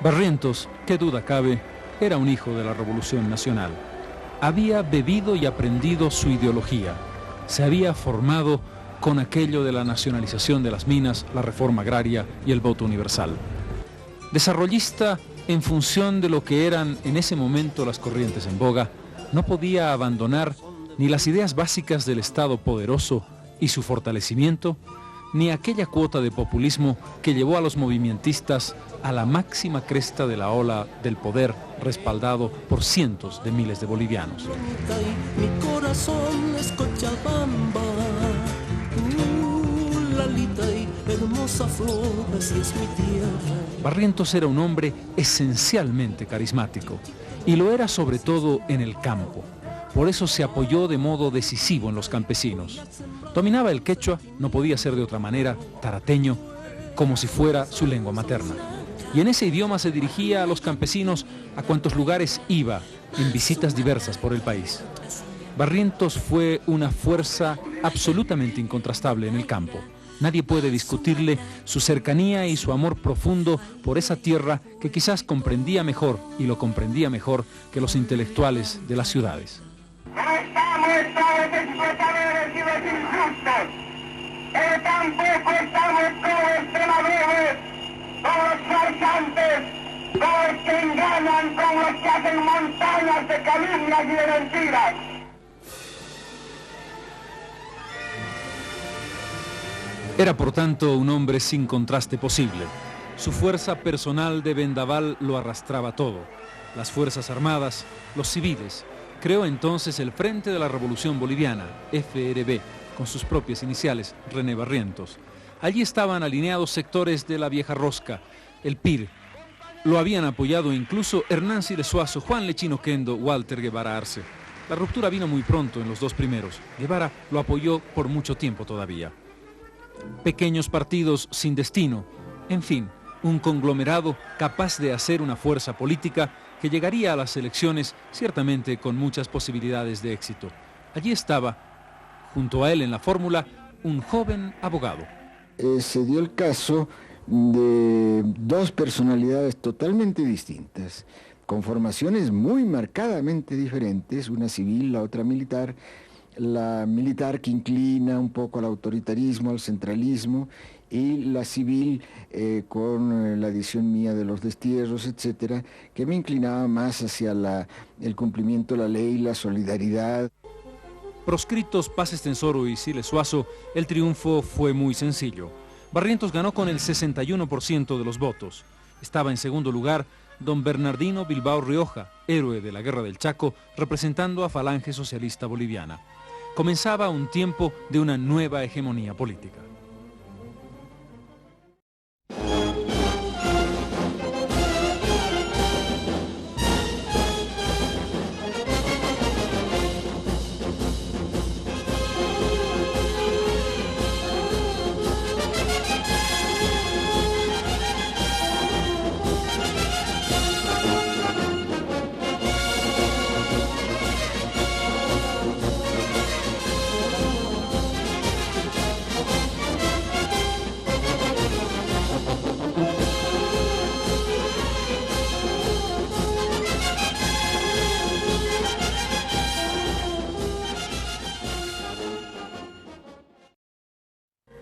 Barrientos, qué duda cabe, era un hijo de la Revolución Nacional. Había bebido y aprendido su ideología. Se había formado con aquello de la nacionalización de las minas, la reforma agraria y el voto universal. Desarrollista en función de lo que eran en ese momento las corrientes en boga, no podía abandonar ni las ideas básicas del Estado poderoso y su fortalecimiento, ni aquella cuota de populismo que llevó a los movimentistas a la máxima cresta de la ola del poder, respaldado por cientos de miles de bolivianos. Mi corazón es Cochabamba, Lalita y hermosa flor, así es mi tierra. Barrientos era un hombre esencialmente carismático, y lo era sobre todo en el campo. Por eso se apoyó de modo decisivo en los campesinos. Dominaba el quechua, no podía ser de otra manera, tarateño, como si fuera su lengua materna. Y en ese idioma se dirigía a los campesinos a cuantos lugares iba, en visitas diversas por el país. Barrientos fue una fuerza absolutamente incontrastable en el campo. Nadie puede discutirle su cercanía y su amor profundo por esa tierra que quizás comprendía mejor y lo comprendía mejor que los intelectuales de las ciudades. No estamos esclavos explotadores y los injustos, pero tampoco estamos como extremadores, como los farsantes, como los que engañan, como los que hacen montañas de calumnias y de mentiras. Era por tanto un hombre sin contraste posible. Su fuerza personal de vendaval lo arrastraba todo. Las Fuerzas Armadas, los civiles. Creó entonces el Frente de la Revolución Boliviana, FRB, con sus propias iniciales, René Barrientos. Allí estaban alineados sectores de la Vieja Rosca, el PIR. Lo habían apoyado incluso Hernán Siles Suazo, Juan Lechino Quendo, Walter Guevara Arce. La ruptura vino muy pronto en los dos primeros. Guevara lo apoyó por mucho tiempo todavía. Pequeños partidos sin destino, en fin, un conglomerado capaz de hacer una fuerza política que llegaría a las elecciones ciertamente con muchas posibilidades de éxito. Allí estaba, junto a él en la fórmula, un joven abogado. Se dio el caso de dos personalidades totalmente distintas, con formaciones muy marcadamente diferentes, una civil, la otra militar. La militar que inclina un poco al autoritarismo, al centralismo, y la civil con la edición mía de los destierros, etcétera, que me inclinaba más hacia el cumplimiento de la ley, la solidaridad. Proscritos Paz Estenssoro y Siles Suazo, el triunfo fue muy sencillo. Barrientos ganó con el 61% de los votos. Estaba en segundo lugar don Bernardino Bilbao Rioja, héroe de la Guerra del Chaco, representando a Falange Socialista Boliviana. Comenzaba un tiempo de una nueva hegemonía política.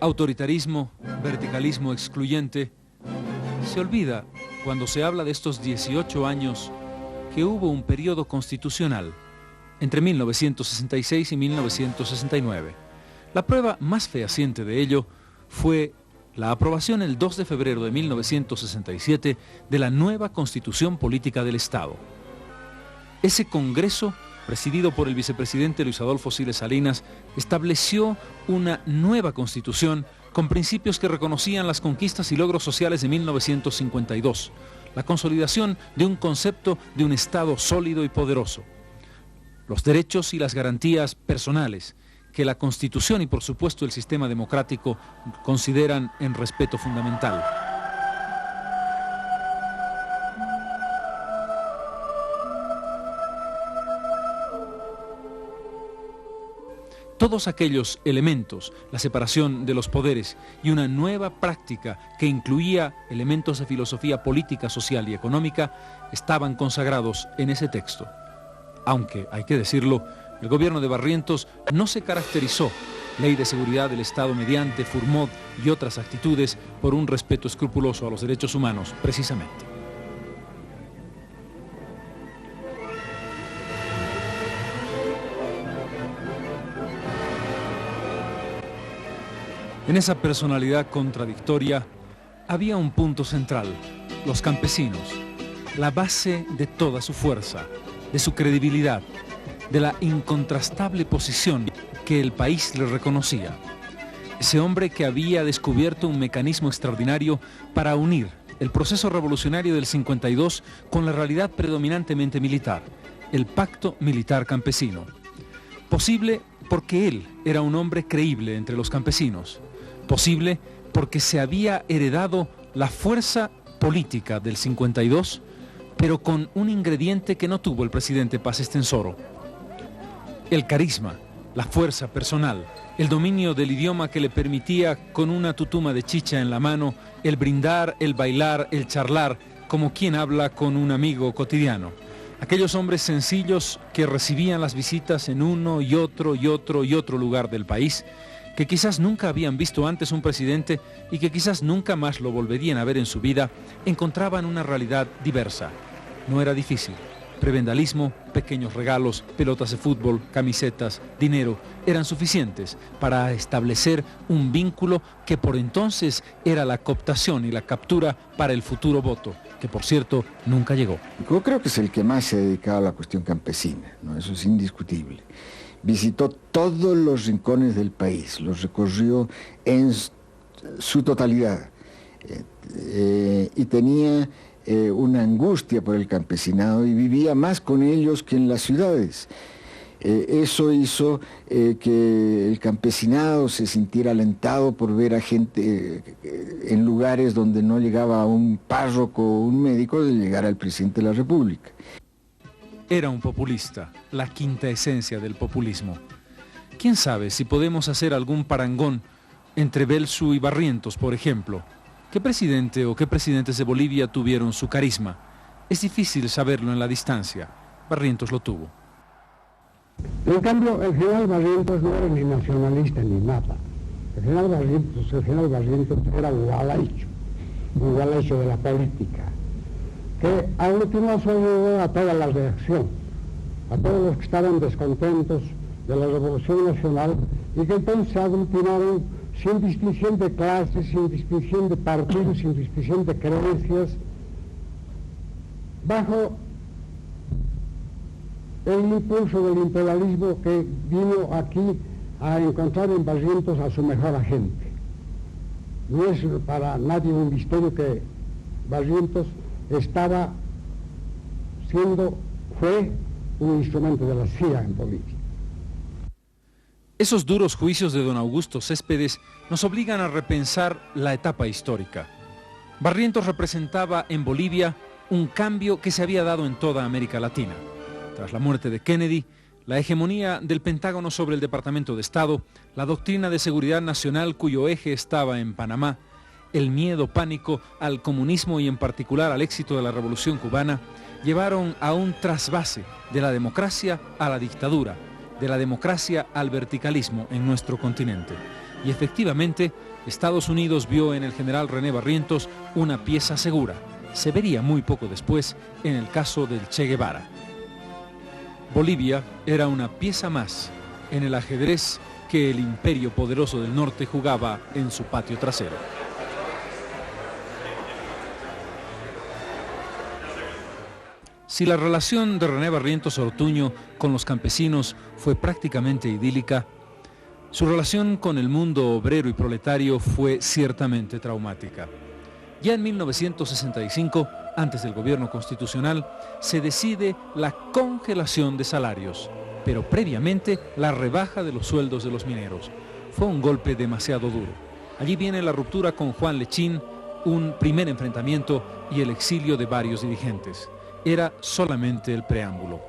Autoritarismo, verticalismo excluyente. Se olvida, cuando se habla de estos 18 años, que hubo un periodo constitucional entre 1966 y 1969. La prueba más fehaciente de ello fue la aprobación el 2 de febrero de 1967 de la nueva Constitución Política del Estado. Ese Congreso, presidido por el vicepresidente Luis Adolfo Siles Salinas, estableció una nueva constitución con principios que reconocían las conquistas y logros sociales de 1952, la consolidación de un concepto de un Estado sólido y poderoso, los derechos y las garantías personales que la Constitución y por supuesto el sistema democrático consideran en respeto fundamental. Todos aquellos elementos, la separación de los poderes y una nueva práctica que incluía elementos de filosofía política, social y económica, estaban consagrados en ese texto. Aunque, hay que decirlo, el gobierno de Barrientos no se caracterizó, Ley de Seguridad del Estado mediante, Furmod y otras actitudes, por un respeto escrupuloso a los derechos humanos, precisamente. En esa personalidad contradictoria había un punto central: los campesinos, la base de toda su fuerza, de su credibilidad, de la incontrastable posición que el país le reconocía. Ese hombre que había descubierto un mecanismo extraordinario para unir el proceso revolucionario del 52 con la realidad predominantemente militar, el pacto militar campesino. Posible porque él era un hombre creíble entre los campesinos. Posible porque se había heredado la fuerza política del 52, pero con un ingrediente que no tuvo el presidente Paz Estenssoro: el carisma, la fuerza personal, el dominio del idioma que le permitía, con una tutuma de chicha en la mano, el brindar, el bailar, el charlar, como quien habla con un amigo cotidiano. Aquellos hombres sencillos que recibían las visitas en uno y otro y otro y otro lugar del país, que quizás nunca habían visto antes un presidente y que quizás nunca más lo volverían a ver en su vida, encontraban una realidad diversa. No era difícil. Prebendalismo, pequeños regalos, pelotas de fútbol, camisetas, dinero, eran suficientes para establecer un vínculo que por entonces era la cooptación y la captura para el futuro voto, que por cierto nunca llegó. Yo creo que es el que más se ha dedicado a la cuestión campesina, ¿no? Eso es indiscutible. Visitó todos los rincones del país, los recorrió en su totalidad, y tenía una angustia por el campesinado y vivía más con ellos que en las ciudades. Eso hizo que el campesinado se sintiera alentado por ver a gente en lugares donde no llegaba un párroco o un médico, de llegar al presidente de la República. Era un populista, la quinta esencia del populismo. ¿Quién sabe si podemos hacer algún parangón entre Belzu y Barrientos, por ejemplo? ¿Qué presidente o qué presidentes de Bolivia tuvieron su carisma? Es difícil saberlo en la distancia. Barrientos lo tuvo. En cambio, el general Barrientos no era ni nacionalista ni nada. El general Barrientos era un gualaicho de la política, que aglutinó a su alrededor a toda la reacción, a todos los que estaban descontentos de la Revolución Nacional, y que entonces se aglutinaron sin distinción de clases, sin distinción de partidos, sin distinción de creencias, bajo el impulso del imperialismo que vino aquí a encontrar en Barrientos a su mejor agente. No es para nadie un misterio que Barrientos fue un instrumento de la CIA en Bolivia. Esos duros juicios de don Augusto Céspedes nos obligan a repensar la etapa histórica. Barrientos representaba en Bolivia un cambio que se había dado en toda América Latina. Tras la muerte de Kennedy, la hegemonía del Pentágono sobre el Departamento de Estado, la doctrina de seguridad nacional cuyo eje estaba en Panamá, el miedo pánico al comunismo y en particular al éxito de la Revolución Cubana, llevaron a un trasvase de la democracia a la dictadura, de la democracia al verticalismo en nuestro continente. Y efectivamente, Estados Unidos vio en el general René Barrientos una pieza segura. Se vería muy poco después en el caso del Che Guevara. Bolivia era una pieza más en el ajedrez que el imperio poderoso del norte jugaba en su patio trasero. Si la relación de René Barrientos Ortuño con los campesinos fue prácticamente idílica, su relación con el mundo obrero y proletario fue ciertamente traumática. Ya en 1965, antes del gobierno constitucional, se decide la congelación de salarios, pero previamente la rebaja de los sueldos de los mineros. Fue un golpe demasiado duro. Allí viene la ruptura con Juan Lechín, un primer enfrentamiento y el exilio de varios dirigentes. Era solamente el preámbulo.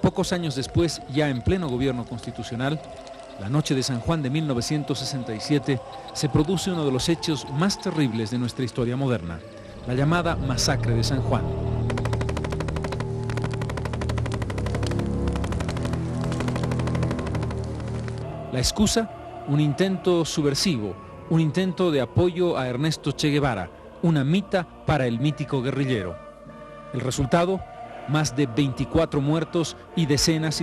Pocos años después, ya en pleno gobierno constitucional, La noche de San Juan de 1967 se produce uno de los hechos más terribles de nuestra historia moderna, la llamada Masacre de San Juan. La excusa, un intento subversivo, un intento de apoyo a Ernesto Che Guevara, una mita para el mítico guerrillero. El resultado, más de 24 muertos y decenas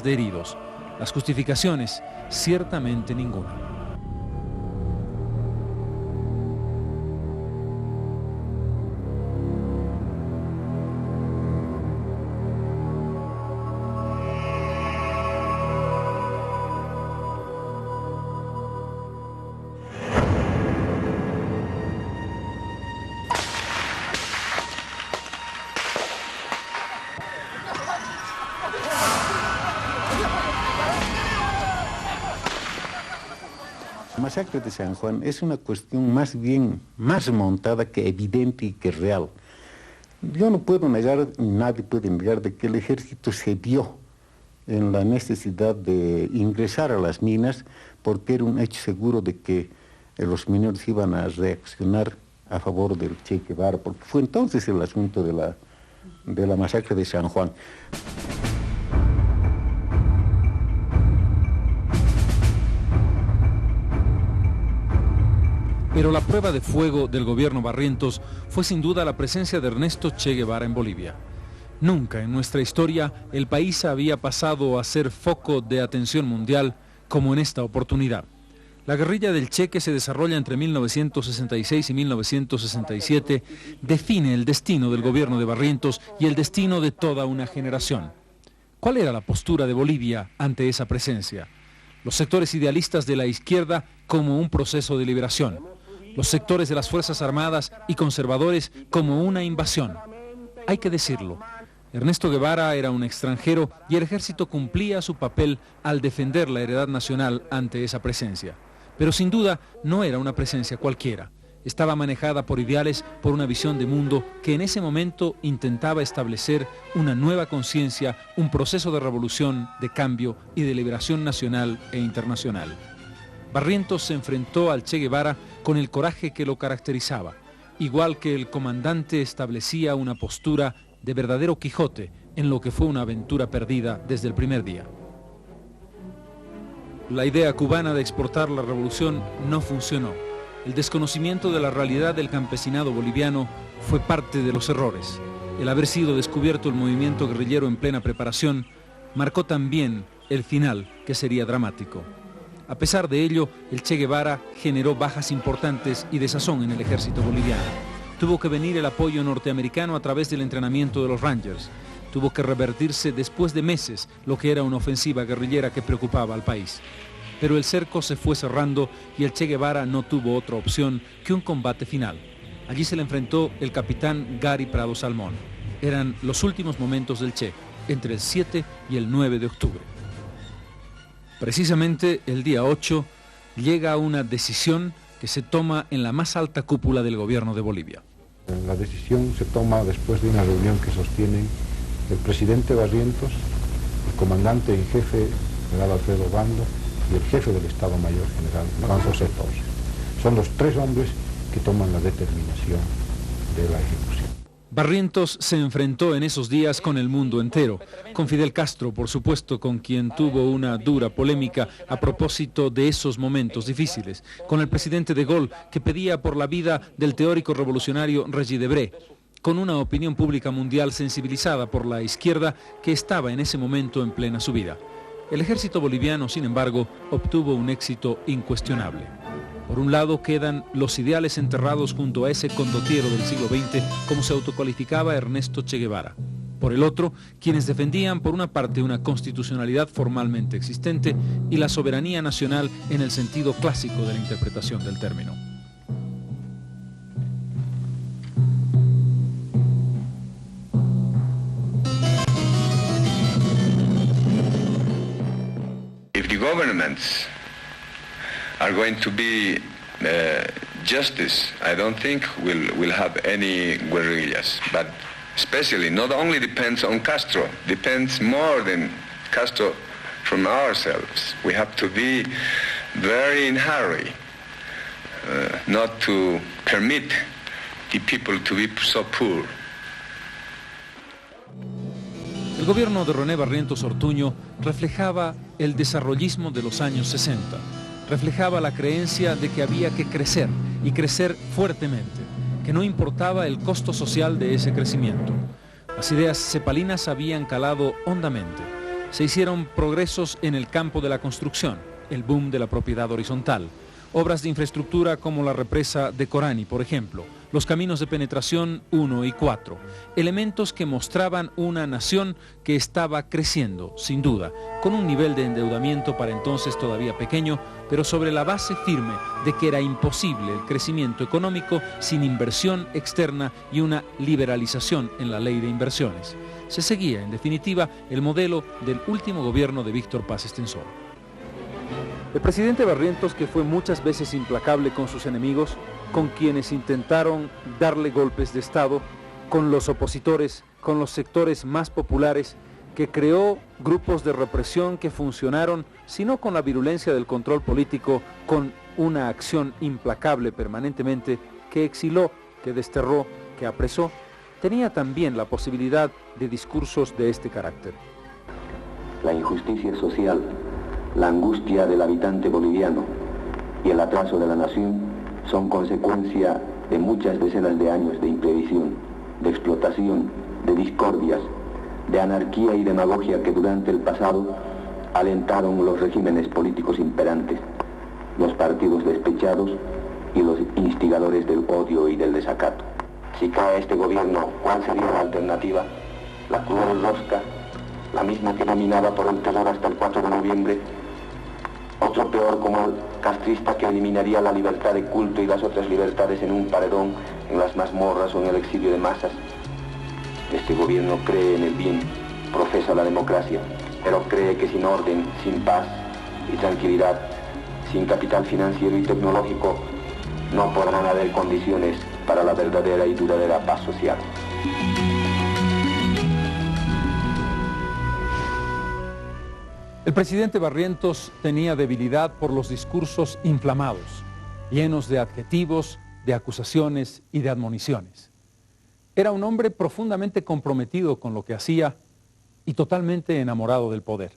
de heridos. Las justificaciones, ciertamente ninguna. La masacre de San Juan es una cuestión más montada que evidente y que real. Yo no puedo negar, nadie puede negar de que el ejército se vio en la necesidad de ingresar a las minas porque era un hecho seguro de que los mineros iban a reaccionar a favor del Che Guevara, porque fue entonces el asunto de la masacre de San Juan. Pero la prueba de fuego del gobierno Barrientos fue sin duda la presencia de Ernesto Che Guevara en Bolivia. Nunca en nuestra historia el país había pasado a ser foco de atención mundial como en esta oportunidad. La guerrilla del Che, que se desarrolla entre 1966 y 1967, define el destino del gobierno de Barrientos y el destino de toda una generación. ¿Cuál era la postura de Bolivia ante esa presencia? Los sectores idealistas de la izquierda como un proceso de liberación. Los sectores de las Fuerzas Armadas y conservadores como una invasión. Hay que decirlo, Ernesto Guevara era un extranjero y el ejército cumplía su papel al defender la heredad nacional ante esa presencia. Pero sin duda no era una presencia cualquiera. Estaba manejada por ideales, por una visión de mundo que en ese momento intentaba establecer una nueva conciencia, un proceso de revolución, de cambio y de liberación nacional e internacional. Barrientos se enfrentó al Che Guevara con el coraje que lo caracterizaba, igual que el comandante establecía una postura de verdadero Quijote en lo que fue una aventura perdida desde el primer día. La idea cubana de exportar la revolución no funcionó. El desconocimiento de la realidad del campesinado boliviano fue parte de los errores. El haber sido descubierto el movimiento guerrillero en plena preparación marcó también el final, que sería dramático. A pesar de ello, el Che Guevara generó bajas importantes y desazón en el ejército boliviano. Tuvo que venir el apoyo norteamericano a través del entrenamiento de los Rangers. Tuvo que revertirse después de meses lo que era una ofensiva guerrillera que preocupaba al país. Pero el cerco se fue cerrando y el Che Guevara no tuvo otra opción que un combate final. Allí se le enfrentó el capitán Gary Prado Salmón. Eran los últimos momentos del Che, entre el 7 y el 9 de octubre. Precisamente el día 8 llega una decisión que se toma en la más alta cúpula del gobierno de Bolivia. La decisión se toma después de una reunión que sostienen el presidente Barrientos, el comandante en jefe, general Alfredo Obando, y el jefe del Estado Mayor General, Juan José Torres. Son los tres hombres que toman la determinación de la ejecución. Barrientos se enfrentó en esos días con el mundo entero, con Fidel Castro, por supuesto, con quien tuvo una dura polémica a propósito de esos momentos difíciles, con el presidente de Gaulle, que pedía por la vida del teórico revolucionario Regis Debray, con una opinión pública mundial sensibilizada por la izquierda que estaba en ese momento en plena subida. El ejército boliviano, sin embargo, obtuvo un éxito incuestionable. Por un lado quedan los ideales enterrados junto a ese condottiero del siglo XX, como se autocualificaba Ernesto Che Guevara. Por el otro, quienes defendían por una parte una constitucionalidad formalmente existente y la soberanía nacional en el sentido clásico de la interpretación del término. If the governments are going to be justice, I don't think we'll have any guerrillas. But especially, not only depends on Castro, depends more than Castro from ourselves. We have to be very in hurry, not to permit the people to be so poor. El gobierno de René Barrientos Ortuño reflejaba el desarrollismo de los años 60. Reflejaba la creencia de que había que crecer y crecer fuertemente, que no importaba el costo social de ese crecimiento. Las ideas cepalinas habían calado hondamente. Se hicieron progresos en el campo de la construcción, el boom de la propiedad horizontal, obras de infraestructura como la represa de Corani, por ejemplo, los caminos de penetración 1 y 4, elementos que mostraban una nación que estaba creciendo, sin duda, con un nivel de endeudamiento para entonces todavía pequeño, pero sobre la base firme de que era imposible el crecimiento económico sin inversión externa y una liberalización en la ley de inversiones. Se seguía, en definitiva, el modelo del último gobierno de Víctor Paz Estenssoro. El presidente Barrientos, que fue muchas veces implacable con sus enemigos, con quienes intentaron darle golpes de Estado, con los opositores, con los sectores más populares, que creó grupos de represión que funcionaron, si no con la virulencia del control político, con una acción implacable permanentemente, que exiló, que desterró, que apresó, tenía también la posibilidad de discursos de este carácter. La injusticia social, la angustia del habitante boliviano y el atraso de la nación son consecuencia de muchas decenas de años de imprevisión, de explotación, de discordias, de anarquía y demagogia que durante el pasado alentaron los regímenes políticos imperantes, los partidos despechados y los instigadores del odio y del desacato. Si cae este gobierno, ¿cuál sería la alternativa? La cruel rosca, la misma que dominaba por el terror hasta el 4 de noviembre, otro peor como el castrista que eliminaría la libertad de culto y las otras libertades en un paredón, en las mazmorras o en el exilio de masas. Este gobierno cree en el bien, profesa la democracia, pero cree que sin orden, sin paz y tranquilidad, sin capital financiero y tecnológico, no podrán haber condiciones para la verdadera y duradera paz social. El presidente Barrientos tenía debilidad por los discursos inflamados, llenos de adjetivos, de acusaciones y de admoniciones. Era un hombre profundamente comprometido con lo que hacía y totalmente enamorado del poder.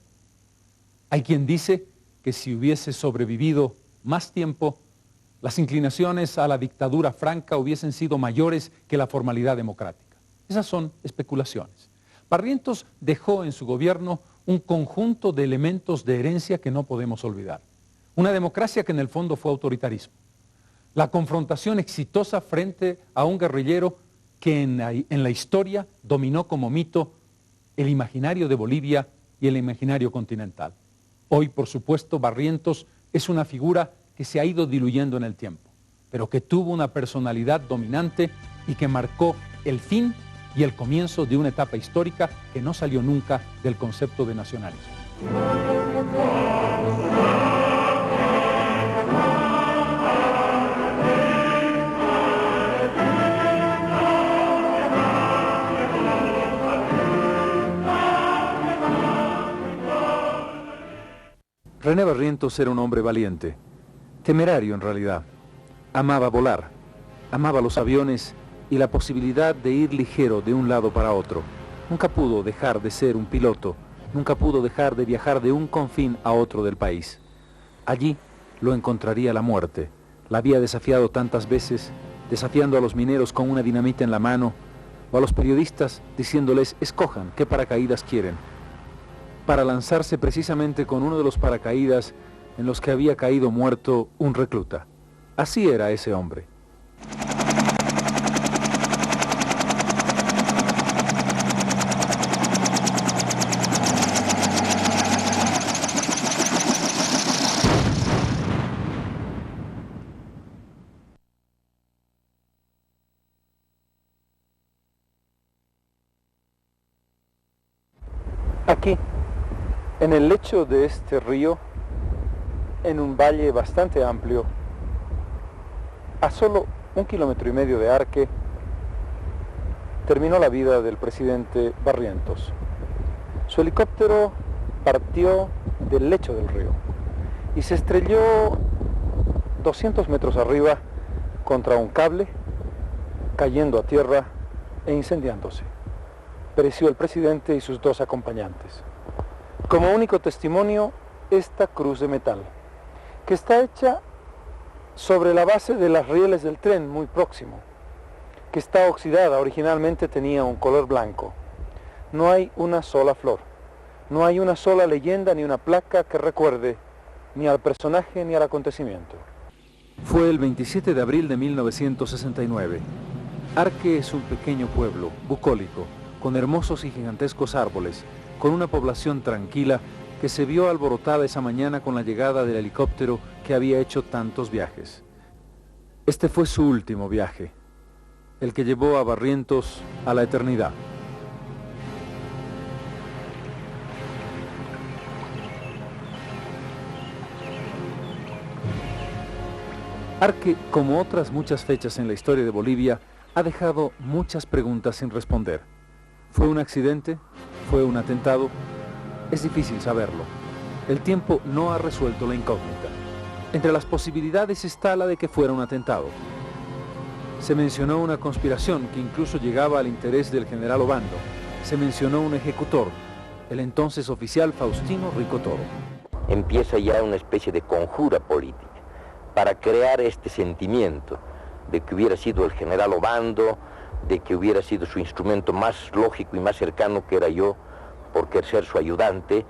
Hay quien dice que si hubiese sobrevivido más tiempo, las inclinaciones a la dictadura franca hubiesen sido mayores que la formalidad democrática. Esas son especulaciones. Barrientos dejó en su gobierno un conjunto de elementos de herencia que no podemos olvidar. Una democracia que en el fondo fue autoritarismo. La confrontación exitosa frente a un guerrillero que en la historia dominó como mito el imaginario de Bolivia y el imaginario continental. Hoy, por supuesto, Barrientos es una figura que se ha ido diluyendo en el tiempo, pero que tuvo una personalidad dominante y que marcó el fin y el comienzo de una etapa histórica que no salió nunca del concepto de nacionalismo. René Barrientos era un hombre valiente, temerario en realidad. Amaba volar, amaba los aviones y la posibilidad de ir ligero de un lado para otro. Nunca pudo dejar de ser un piloto, nunca pudo dejar de viajar de un confín a otro del país. Allí lo encontraría la muerte. La había desafiado tantas veces, desafiando a los mineros con una dinamita en la mano, o a los periodistas diciéndoles, escojan qué paracaídas quieren, para lanzarse precisamente con uno de los paracaídas en los que había caído muerto un recluta. Así era ese hombre. Aquí, en el lecho de este río, en un valle bastante amplio, a solo 1,5 kilómetros de Arque, terminó la vida del presidente Barrientos. Su helicóptero partió del lecho del río y se estrelló 200 metros arriba contra un cable, cayendo a tierra e incendiándose. Pereció el presidente y sus 2 acompañantes. Como único testimonio, esta cruz de metal, que está hecha sobre la base de las rieles del tren muy próximo, que está oxidada. Originalmente tenía un color blanco. No hay una sola flor, no hay una sola leyenda ni una placa que recuerde ni al personaje ni al acontecimiento. Fue el 27 de abril de 1969. Arque es un pequeño pueblo, bucólico, con hermosos y gigantescos árboles, con una población tranquila que se vio alborotada esa mañana con la llegada del helicóptero que había hecho tantos viajes. Este fue su último viaje, el que llevó a Barrientos a la eternidad. Arque, como otras muchas fechas en la historia de Bolivia, ha dejado muchas preguntas sin responder. ¿Fue un accidente? ¿Fue un atentado? Es difícil saberlo. El tiempo no ha resuelto la incógnita. Entre las posibilidades está la de que fuera un atentado. Se mencionó una conspiración que incluso llegaba al interés del general Obando. Se mencionó un ejecutor, el entonces oficial Faustino Rico Toro. Empieza ya una especie de conjura política para crear este sentimiento de que hubiera sido el general Obando, de que hubiera sido su instrumento más lógico y más cercano, que era yo, por querer ser su ayudante,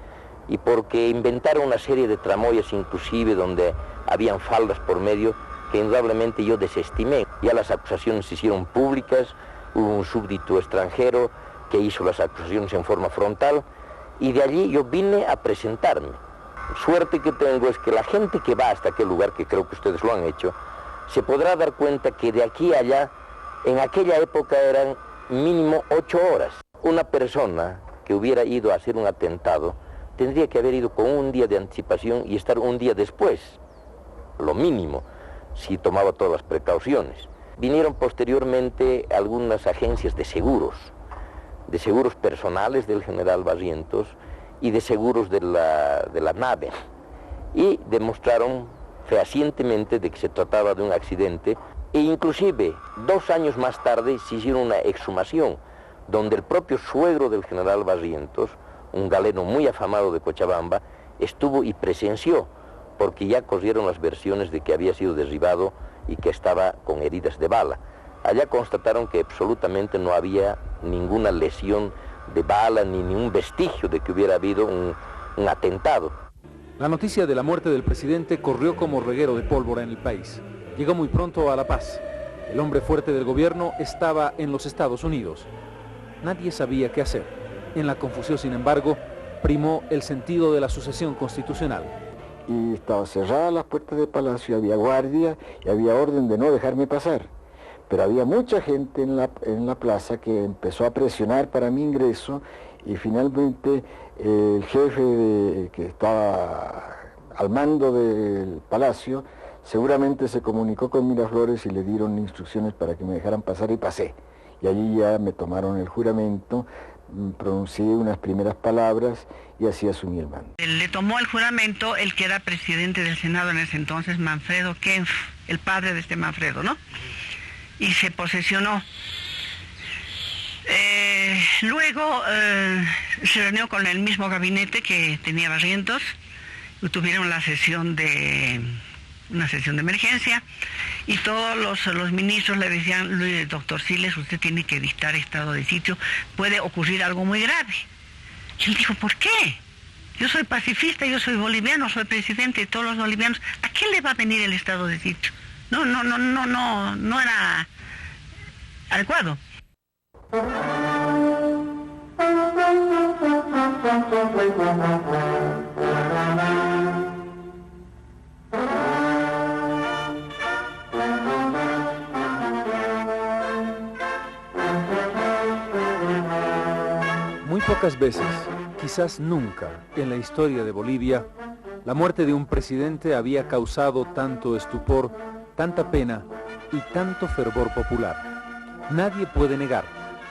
y porque inventaron una serie de tramoyas inclusive donde habían faldas por medio que indudablemente yo desestimé. Ya las acusaciones se hicieron públicas, hubo un súbdito extranjero que hizo las acusaciones en forma frontal, y de allí yo vine a presentarme. Suerte que tengo es que la gente que va hasta aquel lugar, que creo que ustedes lo han hecho, se podrá dar cuenta que de aquí a allá, en aquella época eran mínimo 8 horas. Una persona que hubiera ido a hacer un atentado tendría que haber ido con un día de anticipación y estar un día después, lo mínimo, si tomaba todas las precauciones. Vinieron posteriormente algunas agencias de seguros personales del general Barrientos y de seguros de la nave, y demostraron fehacientemente de que se trataba de un accidente, e inclusive 2 años más tarde se hicieron una exhumación donde el propio suegro del general Barrientos, un galeno muy afamado de Cochabamba, estuvo y presenció, porque ya corrieron las versiones de que había sido derribado y que estaba con heridas de bala. Allá constataron que absolutamente no había ninguna lesión de bala ni ningún vestigio de que hubiera habido un atentado. La noticia de la muerte del presidente corrió como reguero de pólvora en el país. Llegó muy pronto a La Paz. El hombre fuerte del gobierno estaba en los Estados Unidos. Nadie sabía qué hacer. En la confusión, sin embargo, primó el sentido de la sucesión constitucional. Y estaban cerradas las puertas del palacio, había guardia y había orden de no dejarme pasar. Pero había mucha gente en la plaza que empezó a presionar para mi ingreso, y finalmente el jefe que estaba al mando del palacio seguramente se comunicó con Miraflores y le dieron instrucciones para que me dejaran pasar, y pasé. Y allí ya me tomaron el juramento, pronuncié unas primeras palabras y así asumí el mando. Le tomó el juramento el que era presidente del Senado en ese entonces, Manfredo Kempf, el padre de este Manfredo, ¿no? Y se posesionó. Luego se reunió con el mismo gabinete que tenía Barrientos, y tuvieron una sesión de emergencia, y todos los ministros le decían: doctor Siles, usted tiene que dictar estado de sitio, puede ocurrir algo muy grave. Y él dijo: ¿por qué? Yo soy pacifista, yo soy boliviano, soy presidente de todos los bolivianos, ¿a qué le va a venir el estado de sitio? No era adecuado. Muy pocas veces, quizás nunca, en la historia de Bolivia, la muerte de un presidente había causado tanto estupor, tanta pena y tanto fervor popular. Nadie puede negar,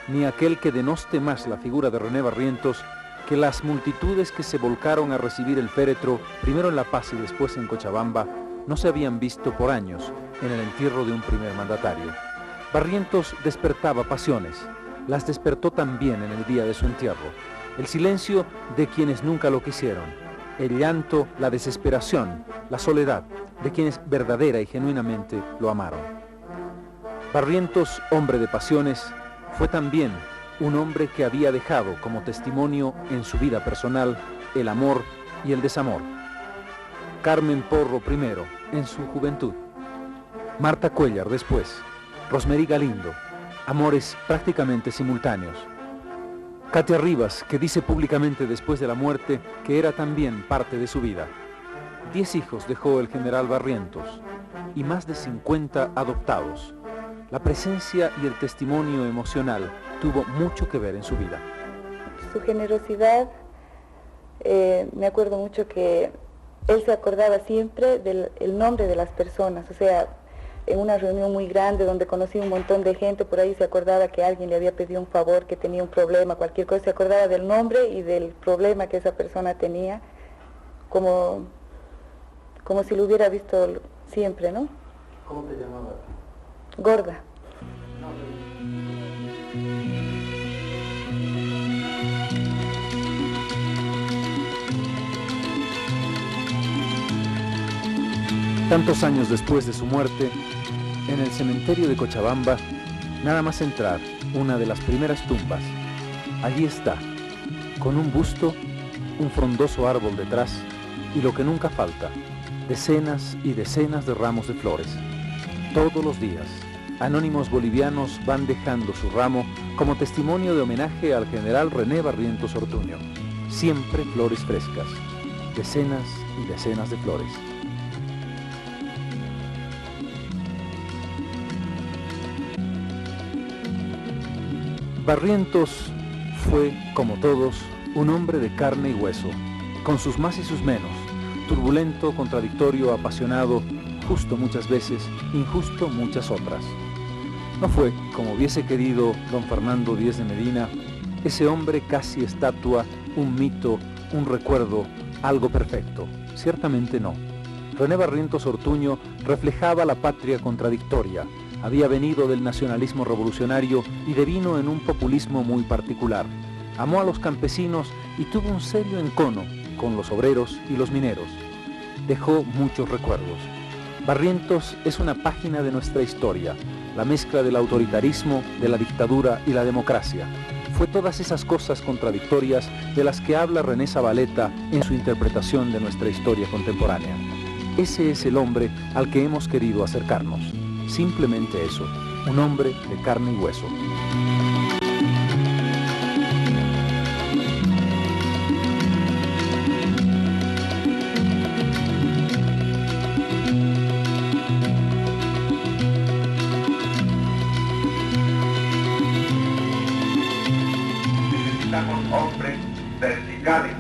ni aquel que denoste más la figura de René Barrientos, que las multitudes que se volcaron a recibir el féretro, primero en La Paz y después en Cochabamba, no se habían visto por años en el entierro de un primer mandatario. Barrientos despertaba pasiones, las despertó también en el día de su entierro. El silencio de quienes nunca lo quisieron, el llanto, la desesperación, la soledad de quienes verdadera y genuinamente lo amaron. Barrientos, hombre de pasiones, fue también un hombre que había dejado como testimonio en su vida personal el amor y el desamor. Carmen Porro primero, en su juventud. Marta Cuéllar después. Rosmery Galindo, amores prácticamente simultáneos. Katia Rivas, que dice públicamente después de la muerte que era también parte de su vida. 10 hijos dejó el general Barrientos y más de 50 adoptados. La presencia y el testimonio emocional tuvo mucho que ver en su vida. Su generosidad, me acuerdo mucho que él se acordaba siempre del nombre de las personas, o sea, en una reunión muy grande donde conocí un montón de gente, por ahí se acordaba que alguien le había pedido un favor, que tenía un problema, cualquier cosa, se acordaba del nombre y del problema que esa persona tenía, como si lo hubiera visto siempre, ¿no? ¿Cómo te llamaba? Gorda. Tantos años después de su muerte, en el cementerio de Cochabamba, nada más entrar, una de las primeras tumbas, allí está, con un busto, un frondoso árbol detrás y lo que nunca falta, decenas y decenas de ramos de flores. Todos los días, anónimos bolivianos van dejando su ramo como testimonio de homenaje al general René Barrientos Ortuño. Siempre flores frescas, decenas y decenas de flores. Barrientos fue, como todos, un hombre de carne y hueso, con sus más y sus menos, turbulento, contradictorio, apasionado, justo muchas veces, injusto muchas otras. No fue, como hubiese querido don Fernando Díez de Medina, ese hombre casi estatua, un mito, un recuerdo, algo perfecto. Ciertamente no. René Barrientos Ortuño reflejaba la patria contradictoria. Había venido del nacionalismo revolucionario y devino en un populismo muy particular. Amó a los campesinos y tuvo un serio encono con los obreros y los mineros. Dejó muchos recuerdos. Barrientos es una página de nuestra historia, la mezcla del autoritarismo, de la dictadura y la democracia. Fue todas esas cosas contradictorias de las que habla René Zabaleta en su interpretación de nuestra historia contemporánea. Ese es el hombre al que hemos querido acercarnos. Simplemente eso, un hombre de carne y hueso. Necesitamos hombres verticales,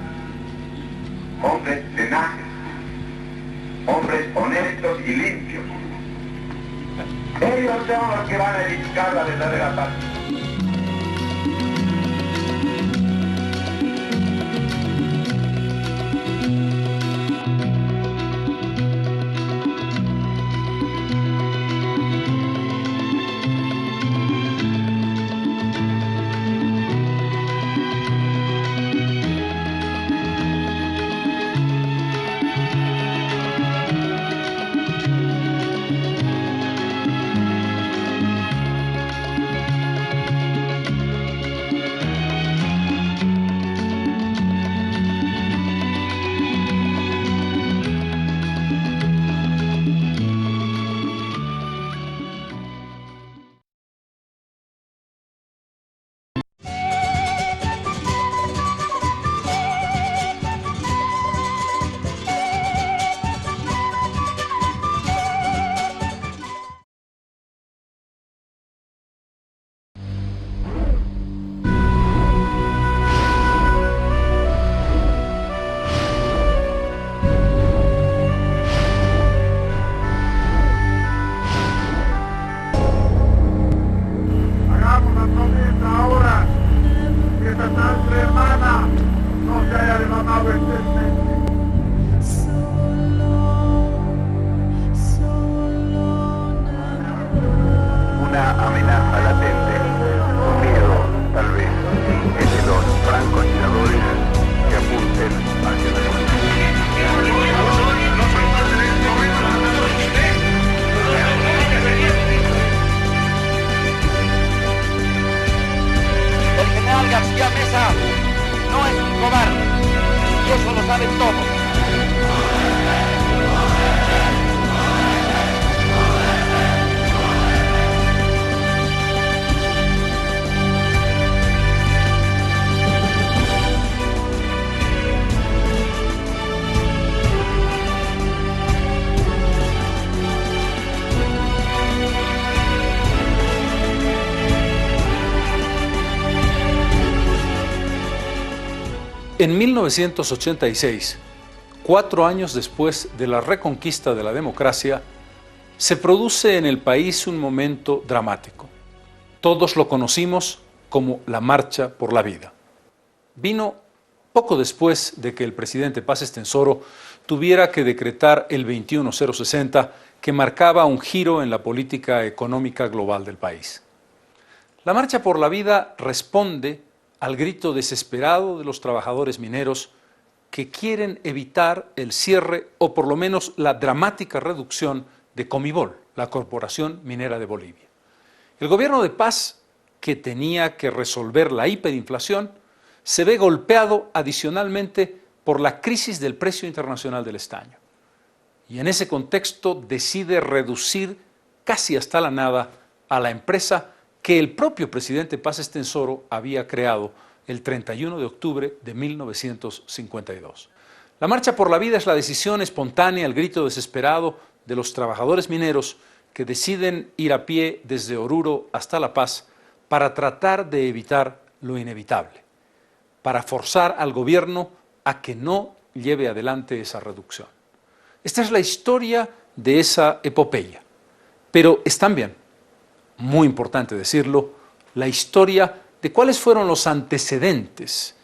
hombres tenaces, hombres honestos y limpios. Ellos son los que van a edificar la verdadera paz. Una amenaza latente, un miedo, tal vez, es de los francotiradores que apunten hacia la El general García Meza no es un cobarde, y eso lo saben todos. En 1986, 4 años después de la reconquista de la democracia, se produce en el país un momento dramático. Todos lo conocimos como la Marcha por la Vida. Vino poco después de que el presidente Paz Estenssoro tuviera que decretar el 21060, que marcaba un giro en la política económica global del país. La Marcha por la Vida responde al grito desesperado de los trabajadores mineros que quieren evitar el cierre o por lo menos la dramática reducción de Comibol, la Corporación Minera de Bolivia. El gobierno de Paz, que tenía que resolver la hiperinflación, se ve golpeado adicionalmente por la crisis del precio internacional del estaño. Y en ese contexto decide reducir casi hasta la nada a la empresa que el propio presidente Paz Estenssoro había creado el 31 de octubre de 1952. La Marcha por la Vida es la decisión espontánea, el grito desesperado de los trabajadores mineros que deciden ir a pie desde Oruro hasta La Paz para tratar de evitar lo inevitable, para forzar al gobierno a que no lleve adelante esa reducción. Esta es la historia de esa epopeya, pero es también, muy importante decirlo, la historia de cuáles fueron los antecedentes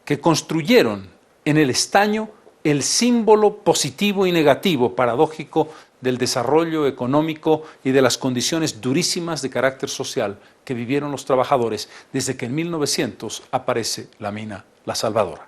que construyeron en el estaño el símbolo positivo y negativo, paradójico, del desarrollo económico y de las condiciones durísimas de carácter social que vivieron los trabajadores desde que en 1900 aparece la mina La Salvadora.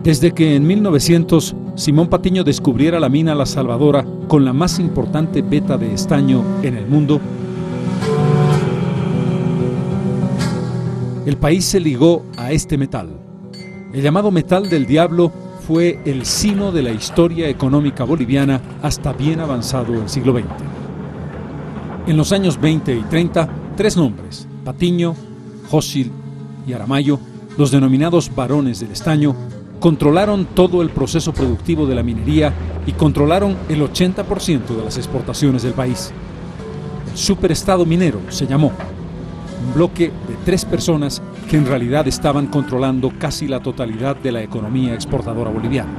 Desde que en 1900 Simón Patiño descubriera la mina La Salvadora con la más importante veta de estaño en el mundo, el país se ligó a este metal. El llamado metal del diablo fue el sino de la historia económica boliviana hasta bien avanzado el siglo XX. En los años 20 y 30, 3 nombres, Patiño, Jósil y Aramayo, los denominados varones del estaño, controlaron todo el proceso productivo de la minería y controlaron el 80% de las exportaciones del país. El superestado minero se llamó, un bloque de 3 personas que en realidad estaban controlando casi la totalidad de la economía exportadora boliviana.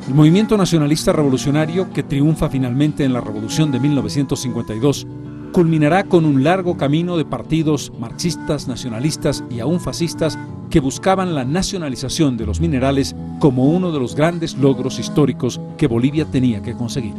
El movimiento nacionalista revolucionario, que triunfa finalmente en la Revolución de 1952, culminará con un largo camino de partidos marxistas, nacionalistas y aún fascistas que buscaban la nacionalización de los minerales como uno de los grandes logros históricos que Bolivia tenía que conseguir.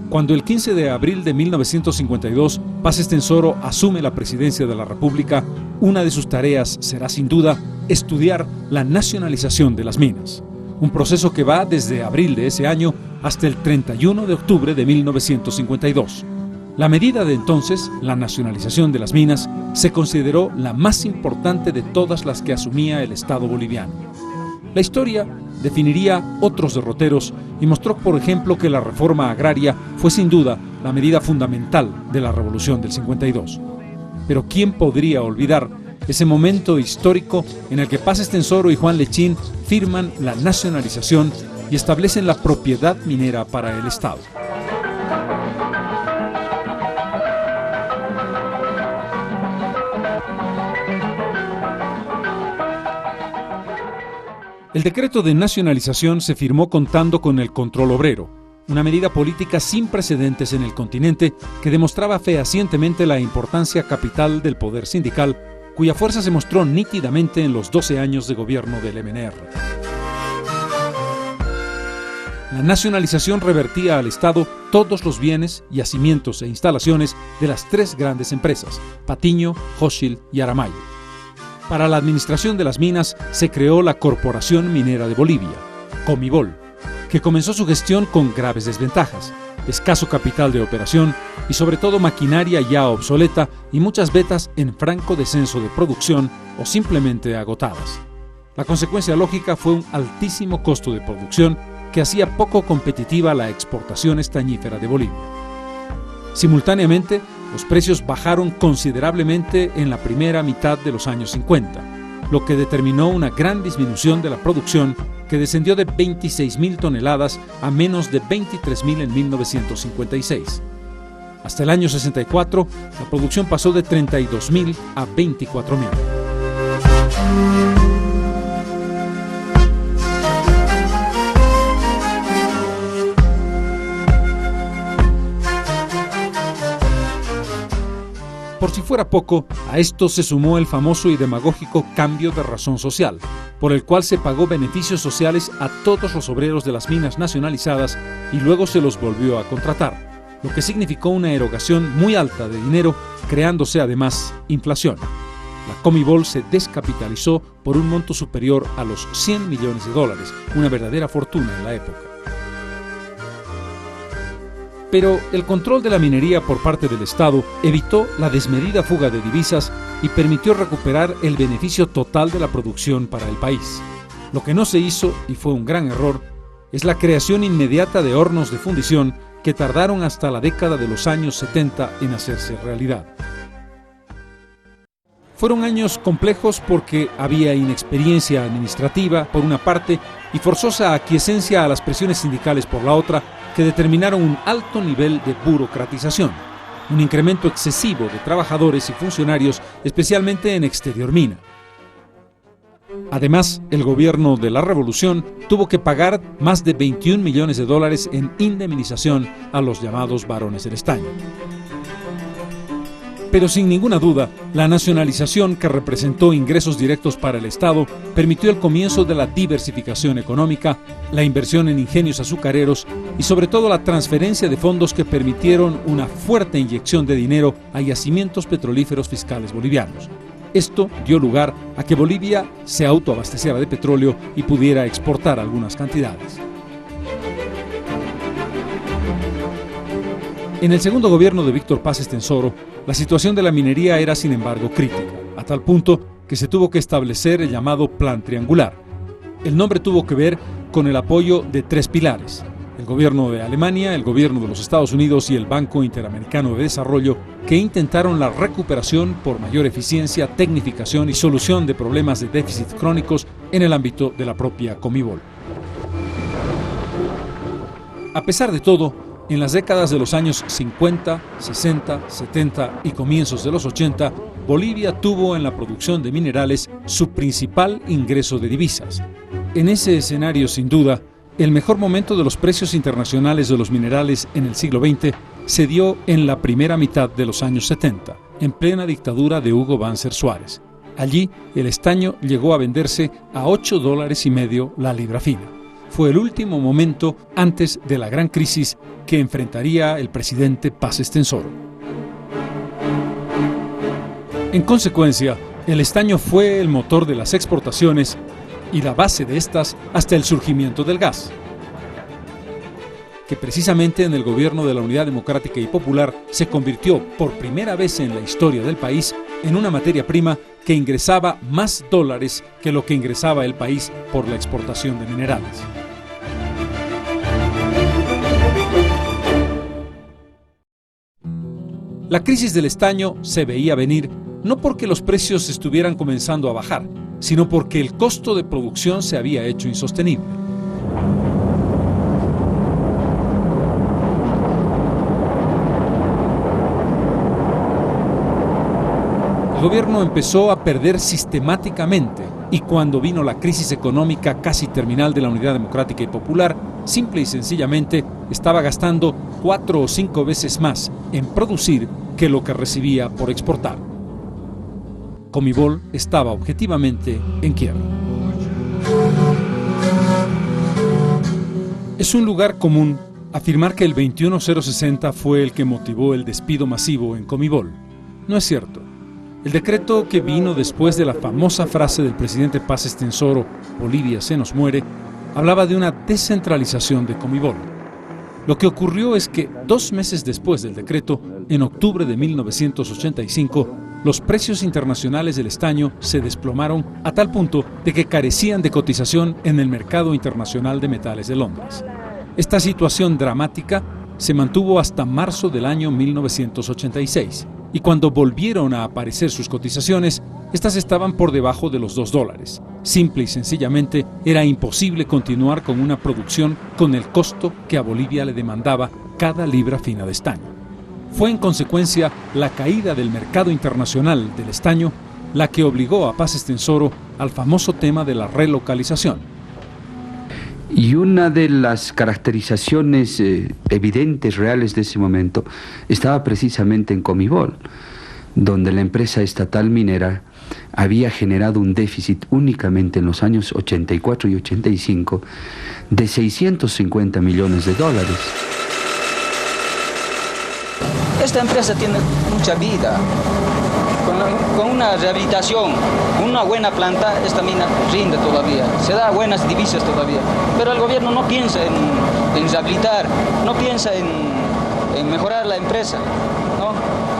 Cuando el 15 de abril de 1952 Paz Estenssoro asume la presidencia de la República, una de sus tareas será sin duda estudiar la nacionalización de las minas, un proceso que va desde abril de ese año hasta el 31 de octubre de 1952. La medida de entonces, la nacionalización de las minas, se consideró la más importante de todas las que asumía el Estado boliviano. La historia definiría otros derroteros y mostró, por ejemplo, que la reforma agraria fue sin duda la medida fundamental de la Revolución del 52. Pero ¿quién podría olvidar ese momento histórico en el que Paz Estenssoro y Juan Lechín firman la nacionalización y establecen la propiedad minera para el Estado? El decreto de nacionalización se firmó contando con el control obrero, una medida política sin precedentes en el continente que demostraba fehacientemente la importancia capital del poder sindical, cuya fuerza se mostró nítidamente en los 12 años de gobierno del MNR. La nacionalización revertía al Estado todos los bienes, yacimientos e instalaciones de las tres grandes empresas, Patiño, Hochschild y Aramayo. Para la administración de las minas se creó la Corporación Minera de Bolivia, Comibol, que comenzó su gestión con graves desventajas, escaso capital de operación y sobre todo maquinaria ya obsoleta y muchas vetas en franco descenso de producción o simplemente agotadas. La consecuencia lógica fue un altísimo costo de producción que hacía poco competitiva la exportación estañífera de Bolivia. Simultáneamente, los precios bajaron considerablemente en la primera mitad de los años 50, lo que determinó una gran disminución de la producción que descendió de 26.000 toneladas a menos de 23.000 en 1956. Hasta el año 64, la producción pasó de 32.000 a 24.000. Por si fuera poco, a esto se sumó el famoso y demagógico cambio de razón social, por el cual se pagó beneficios sociales a todos los obreros de las minas nacionalizadas y luego se los volvió a contratar, lo que significó una erogación muy alta de dinero, creándose además inflación. La Comibol se descapitalizó por un monto superior a los $100 millones, una verdadera fortuna en la época. Pero el control de la minería por parte del Estado evitó la desmedida fuga de divisas y permitió recuperar el beneficio total de la producción para el país. Lo que no se hizo, y fue un gran error, es la creación inmediata de hornos de fundición que tardaron hasta la década de los años 70 en hacerse realidad. Fueron años complejos porque había inexperiencia administrativa por una parte y forzosa aquiescencia a las presiones sindicales por la otra, que determinaron un alto nivel de burocratización, un incremento excesivo de trabajadores y funcionarios, especialmente en Exterior Mina. Además, el gobierno de la Revolución tuvo que pagar más de $21 millones en indemnización a los llamados varones del estaño. Pero sin ninguna duda, la nacionalización, que representó ingresos directos para el Estado, permitió el comienzo de la diversificación económica, la inversión en ingenios azucareros y sobre todo la transferencia de fondos que permitieron una fuerte inyección de dinero a yacimientos petrolíferos fiscales bolivianos. Esto dio lugar a que Bolivia se autoabasteciera de petróleo y pudiera exportar algunas cantidades. En el segundo gobierno de Víctor Paz Estenssoro, la situación de la minería era sin embargo crítica, a tal punto que se tuvo que establecer el llamado Plan Triangular. El nombre tuvo que ver con el apoyo de tres pilares: el gobierno de Alemania, el gobierno de los Estados Unidos y el Banco Interamericano de Desarrollo, que intentaron la recuperación por mayor eficiencia, tecnificación y solución de problemas de déficit crónicos en el ámbito de la propia Comibol. A pesar de todo, en las décadas de los años 50, 60, 70 y comienzos de los 80, Bolivia tuvo en la producción de minerales su principal ingreso de divisas. En ese escenario, sin duda, El mejor momento de los precios internacionales de los minerales en el siglo XX se dio en la primera mitad de los años 70, en plena dictadura de Hugo Banzer Suárez. Allí, el estaño llegó a venderse a $8.50 la libra fina. Fue el último momento antes de la gran crisis que enfrentaría el presidente Paz Estenssoro. En consecuencia, el estaño fue el motor de las exportaciones y la base de estas hasta el surgimiento del gas, que precisamente en el gobierno de la Unidad Democrática y Popular se convirtió por primera vez en la historia del país en una materia prima que ingresaba más dólares que lo que ingresaba el país por la exportación de minerales. La crisis del estaño se veía venir no porque los precios estuvieran comenzando a bajar, sino porque el costo de producción se había hecho insostenible. El gobierno empezó a perder sistemáticamente y cuando vino la crisis económica casi terminal de la Unidad Democrática y Popular, simple y sencillamente estaba gastando 4 o 5 veces más en producir que lo que recibía por exportar. Comibol estaba objetivamente en quiebra. Es un lugar común afirmar que el 21060 fue el que motivó el despido masivo en Comibol. No es cierto. El decreto que vino después de la famosa frase del presidente Paz Estenssoro, Bolivia se nos muere, hablaba de una descentralización de Comibol. Lo que ocurrió es que 2 meses después del decreto, en octubre de 1985, los precios internacionales del estaño se desplomaron a tal punto de que carecían de cotización en el mercado internacional de metales de Londres. Esta situación dramática se mantuvo hasta marzo del año 1986 y cuando volvieron a aparecer sus cotizaciones, estas estaban por debajo de los $2. Simple y sencillamente era imposible continuar con una producción con el costo que a Bolivia le demandaba cada libra fina de estaño. Fue en consecuencia la caída del mercado internacional del estaño la que obligó a Paz Estenssoro al famoso tema de la relocalización. Y una de las caracterizaciones evidentes, reales de ese momento, estaba precisamente en Comibol, donde la empresa estatal minera había generado un déficit únicamente en los años 84 y 85 de $650 millones. Esta empresa tiene mucha vida. Con una rehabilitación, con una buena planta, esta mina rinde todavía, se da buenas divisas todavía. Pero el gobierno no piensa en rehabilitar, no piensa en mejorar la empresa, ¿no?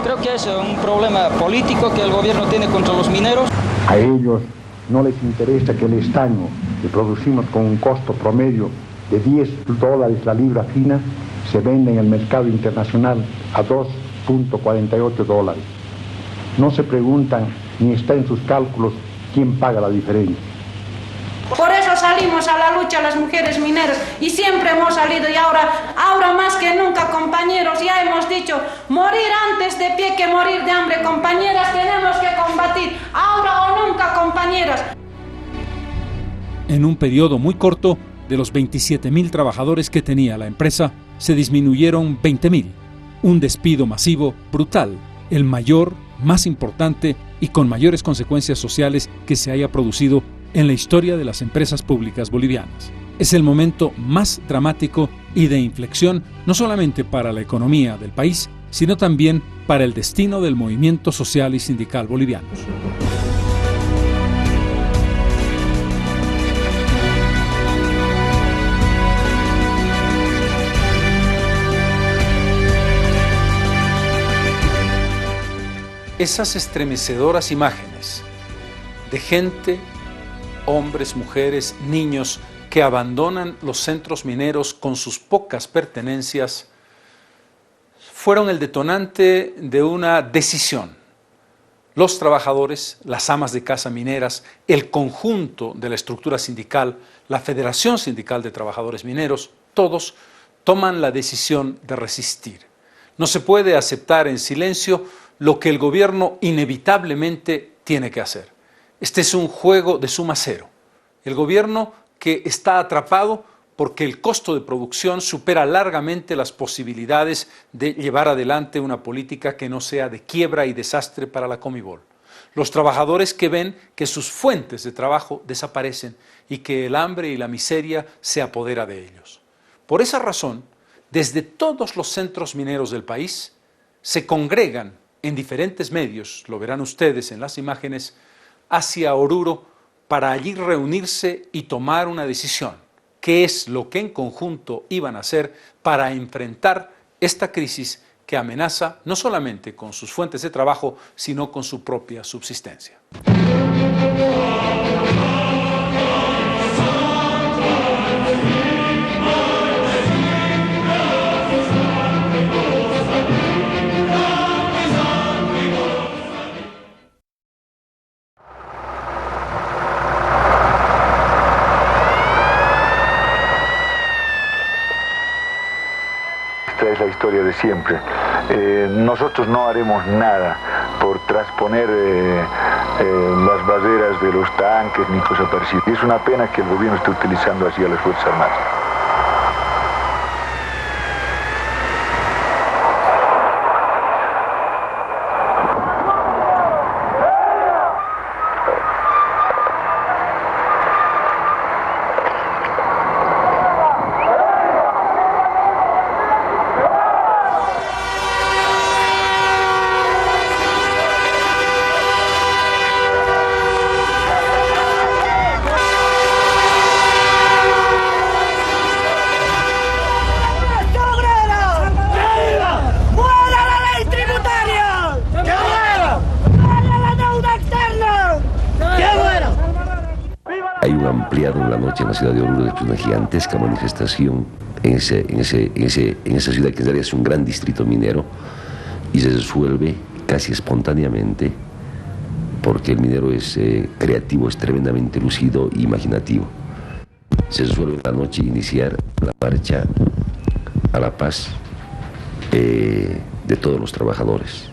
Creo que es un problema político que el gobierno tiene contra los mineros. A ellos no les interesa que el estaño que producimos con un costo promedio de $10 la libra fina se venda en el mercado internacional a $2.48. No se preguntan, ni está en sus cálculos, quién paga la diferencia. Por eso salimos a la lucha las mujeres mineras y siempre hemos salido y ahora más que nunca, compañeros, ya hemos dicho, morir antes de pie que morir de hambre, compañeras, tenemos que combatir, ahora o nunca, compañeras. En un periodo muy corto, de los 27.000 trabajadores que tenía la empresa, se disminuyeron 20.000. Un despido masivo, brutal, el mayor, más importante y con mayores consecuencias sociales que se haya producido en la historia de las empresas públicas bolivianas. Es el momento más dramático y de inflexión no solamente para la economía del país, sino también para el destino del movimiento social y sindical bolivianos. Esas estremecedoras imágenes de gente, hombres, mujeres, niños que abandonan los centros mineros con sus pocas pertenencias fueron el detonante de una decisión. Los trabajadores, las amas de casa mineras, el conjunto de la estructura sindical, la Federación Sindical de Trabajadores Mineros, todos toman la decisión de resistir. No se puede aceptar en silencio lo que el gobierno inevitablemente tiene que hacer. Este es un juego de suma cero. El gobierno que está atrapado porque el costo de producción supera largamente las posibilidades de llevar adelante una política que no sea de quiebra y desastre para la Comibol. Los trabajadores que ven que sus fuentes de trabajo desaparecen y que el hambre y la miseria se apodera de ellos. Por esa razón, desde todos los centros mineros del país se congregan en diferentes medios, lo verán ustedes en las imágenes, hacia Oruro para allí reunirse y tomar una decisión. ¿Qué es lo que en conjunto iban a hacer para enfrentar esta crisis que amenaza no solamente con sus fuentes de trabajo, sino con su propia subsistencia? Esta es la historia de siempre. Nosotros no haremos nada por trasponer las barreras de los tanques ni cosas parecidas. Es una pena que el gobierno esté utilizando así a las Fuerzas Armadas. En la noche en la ciudad de Oruro, después de una gigantesca manifestación en esa ciudad que en realidad es un gran distrito minero, y se resuelve casi espontáneamente porque el minero es creativo, es tremendamente lúcido e imaginativo. Se resuelve en la noche iniciar la marcha a la paz de todos los trabajadores.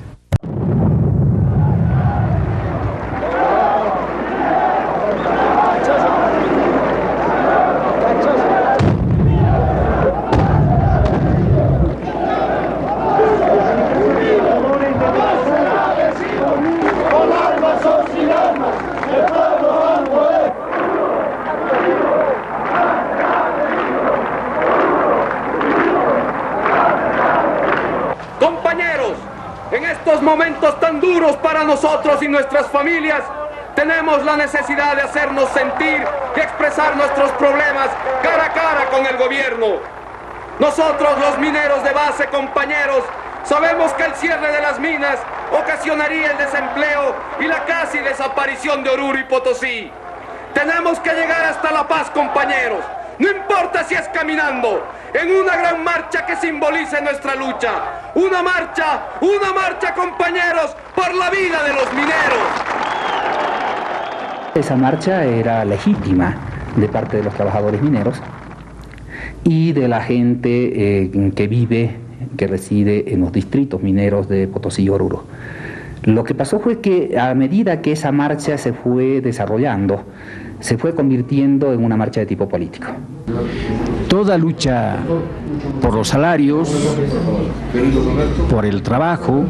Momentos tan duros para nosotros y nuestras familias, tenemos la necesidad de hacernos sentir y expresar nuestros problemas cara a cara con el gobierno. Nosotros, los mineros de base, compañeros, sabemos que el cierre de las minas ocasionaría el desempleo y la casi desaparición de Oruro y Potosí. Tenemos que llegar hasta la paz, compañeros. No importa si es caminando, en una gran marcha que simbolice nuestra lucha. Una marcha, compañeros, por la vida de los mineros. Esa marcha era legítima de parte de los trabajadores mineros y de la gente que reside en los distritos mineros de Potosí y Oruro. Lo que pasó fue que a medida que esa marcha se fue desarrollando, se fue convirtiendo en una marcha de tipo político. Toda lucha por los salarios, por el trabajo,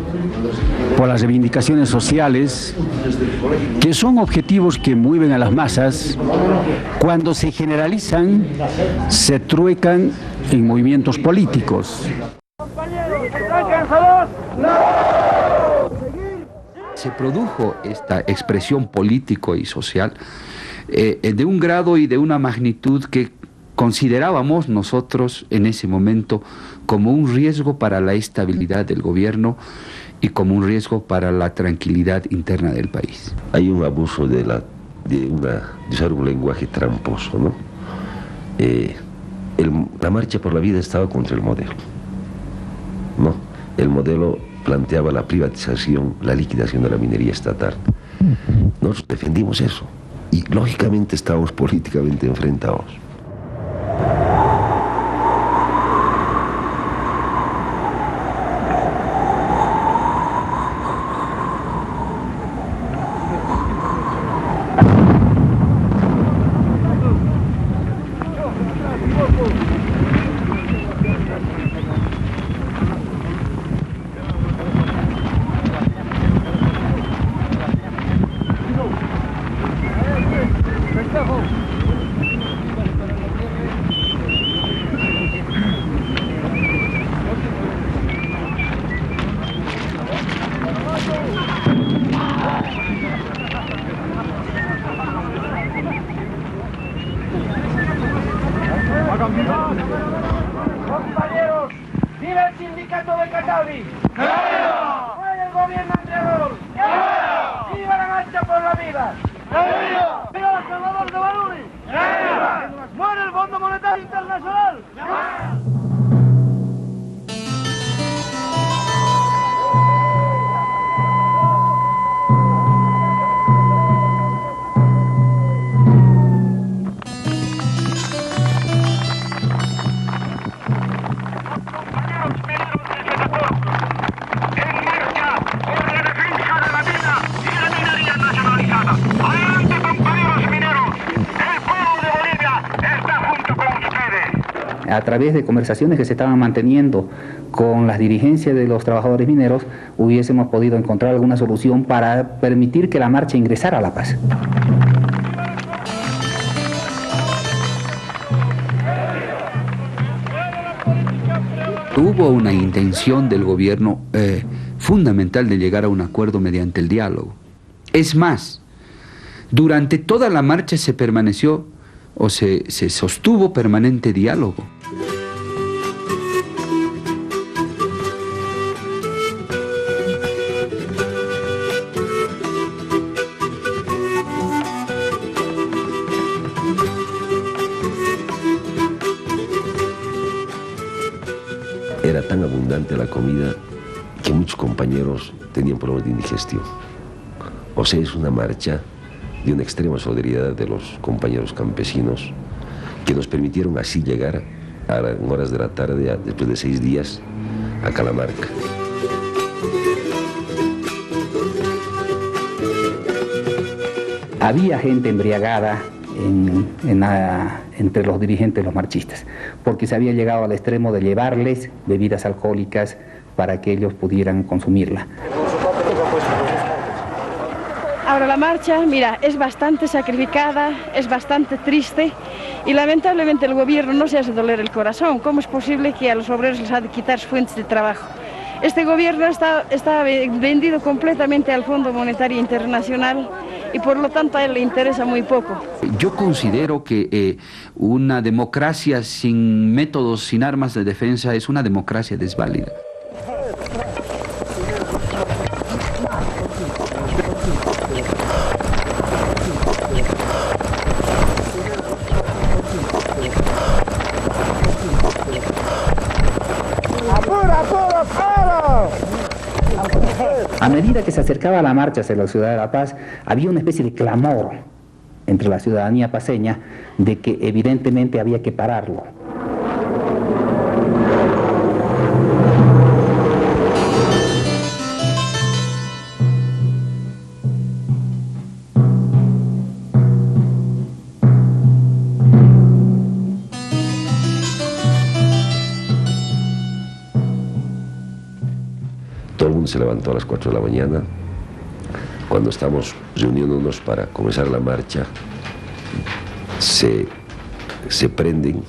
por las reivindicaciones sociales, que son objetivos que mueven a las masas, cuando se generalizan, se truecan en movimientos políticos. ¿Están cansados? Se produjo esta expresión político y social de un grado y de una magnitud que considerábamos nosotros en ese momento como un riesgo para la estabilidad del gobierno y como un riesgo para la tranquilidad interna del país. Hay un abuso de usar un lenguaje tramposo, ¿no? La marcha por la vida estaba contra el modelo, ¿no? El modelo planteaba la privatización, la liquidación de la minería estatal. Nosotros defendimos eso y lógicamente estábamos políticamente enfrentados. Compañeros, ¡viva el sindicato de Catavi! ¡Viva! ¡Muere el gobierno Andreador! ¡Viva! ¡Viva la marcha por la vida! ¡Viva! ¡Viva el Salvador de Baluni! ¡Viva! ¡Muere el Fondo Monetario Internacional! ¡Viva! A través de conversaciones que se estaban manteniendo con las dirigencias de los trabajadores mineros, hubiésemos podido encontrar alguna solución para permitir que la marcha ingresara a La Paz. Hubo una intención del gobierno fundamental de llegar a un acuerdo mediante el diálogo. Es más, durante toda la marcha se permaneció o se sostuvo permanente diálogo. Era tan abundante la comida que muchos compañeros tenían problemas de indigestión. O sea, es una marcha de una extrema solidaridad de los compañeros campesinos que nos permitieron así llegar en horas de la tarde, después de 6 días, a Calamarca. Había gente embriagada entre los dirigentes, los marchistas, porque se había llegado al extremo de llevarles bebidas alcohólicas para que ellos pudieran consumirla. Ahora la marcha, mira, es bastante sacrificada, es bastante triste y lamentablemente el gobierno no se hace doler el corazón. ¿Cómo es posible que a los obreros les ha de quitar sus fuentes de trabajo? Este gobierno está vendido completamente al Fondo Monetario Internacional y por lo tanto a él le interesa muy poco. Yo considero que una democracia sin métodos, sin armas de defensa, es una democracia desválida. A medida que se acercaba la marcha hacia la ciudad de La Paz, había una especie de clamor entre la ciudadanía paceña de que evidentemente había que pararlo. Todo el mundo se levantó a las 4 de la mañana. Cuando estamos reuniéndonos para comenzar la marcha, se prenden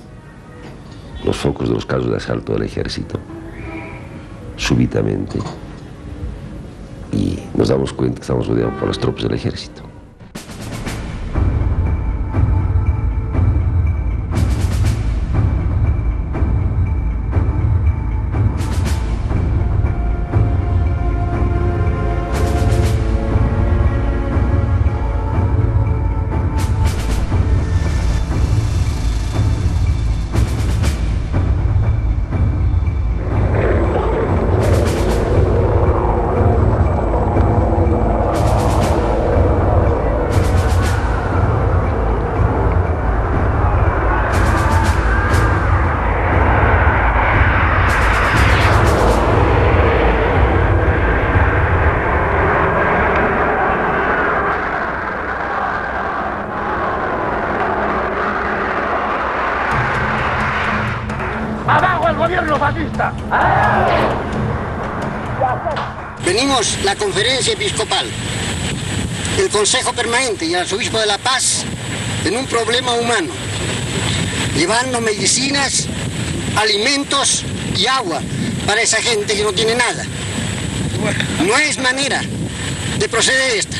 los focos de los carros de asalto del ejército, súbitamente, y nos damos cuenta que estamos rodeados por las tropas del ejército. ¡Abajo el gobierno fascista! Venimos la conferencia episcopal, el Consejo Permanente y el Arzobispo de La Paz en un problema humano, llevando medicinas, alimentos y agua para esa gente que no tiene nada. No es manera de proceder esta.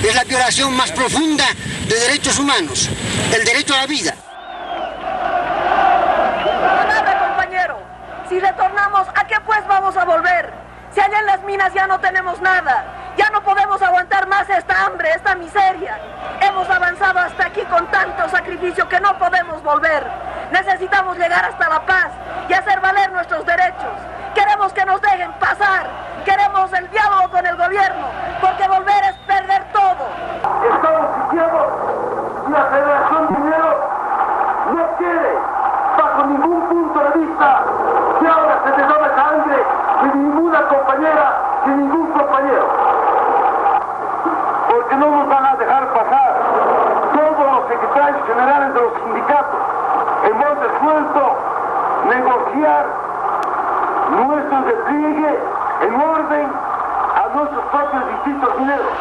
Es la violación más profunda de derechos humanos, el derecho a la vida. Si allá en las minas ya no tenemos nada, ya no podemos aguantar más esta hambre, esta miseria. Hemos avanzado hasta aquí con tanto sacrificio que no podemos volver. Necesitamos llegar hasta la paz y hacer valer nuestros derechos. Queremos que nos dejen pasar, queremos el diálogo con el gobierno, porque volver es perder todo. Estamos diciendo que la Federación de Mineros no quiere, bajo ningún punto de vista, que ahora se derrame sangre de ninguna compañera, de ningún compañero. Porque no nos van a dejar pasar todos los secretarios generales de los sindicatos. Hemos resuelto negociar nuestro despliegue en orden a nuestros propios distritos mineros.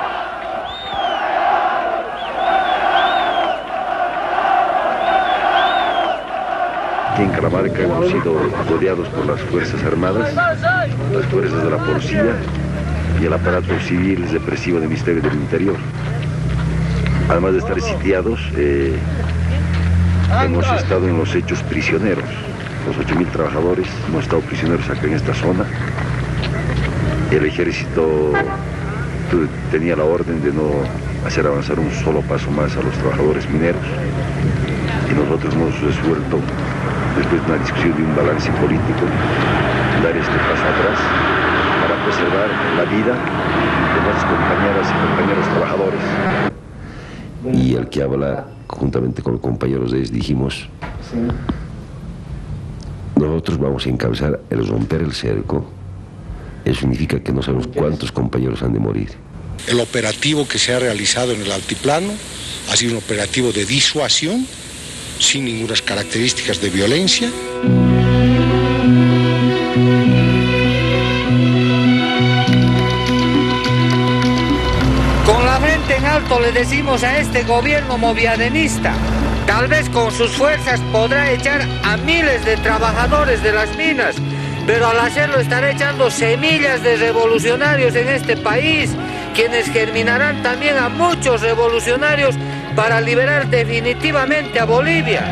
Aquí en Calamarca hemos sido rodeados por las Fuerzas Armadas, las fuerzas de la policía y el aparato civil represivo del Ministerio del Interior. Además de estar sitiados, hemos estado en los hechos prisioneros. Los 8.000 trabajadores hemos estado prisioneros acá en esta zona. El ejército tenía la orden de no hacer avanzar un solo paso más a los trabajadores mineros. Y nosotros hemos resuelto, después de una discusión de un balance político, dar este paso atrás para preservar la vida de nuestras compañeras y compañeros trabajadores. Y el que habla, juntamente con los compañeros de ellos, dijimos: nosotros vamos a encabezar el romper el cerco. Eso significa que no sabemos cuántos compañeros han de morir. El operativo que se ha realizado en el altiplano ha sido un operativo de disuasión, sin ninguna características de violencia. Con la frente en alto le decimos a este gobierno moviadenista: tal vez con sus fuerzas podrá echar a miles de trabajadores de las minas, pero al hacerlo estará echando semillas de revolucionarios en este país, quienes germinarán también a muchos revolucionarios para liberar definitivamente a Bolivia.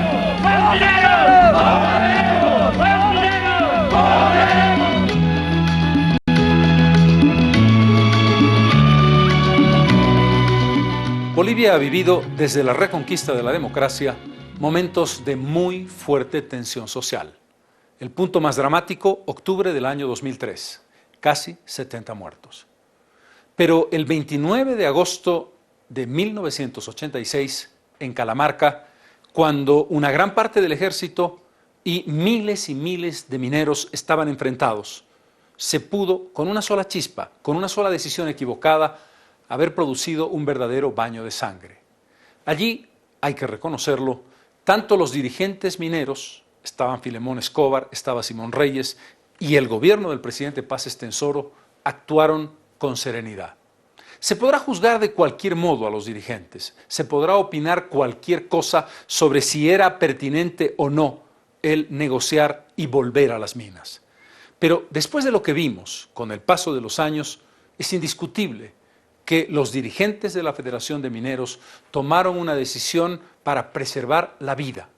Bolivia ha vivido desde la reconquista de la democracia momentos de muy fuerte tensión social. El punto más dramático, octubre del año 2003, casi 70 muertos. Pero el 29 de agosto de 1986, en Calamarca, cuando una gran parte del ejército y miles de mineros estaban enfrentados, se pudo, con una sola chispa, con una sola decisión equivocada, haber producido un verdadero baño de sangre. Allí, hay que reconocerlo, tanto los dirigentes mineros, estaban Filemón Escobar, estaba Simón Reyes, y el gobierno del presidente Paz Estenssoro actuaron con serenidad. Se podrá juzgar de cualquier modo a los dirigentes, se podrá opinar cualquier cosa sobre si era pertinente o no el negociar y volver a las minas. Pero después de lo que vimos con el paso de los años, es indiscutible que los dirigentes de la Federación de Mineros tomaron una decisión para preservar la vida.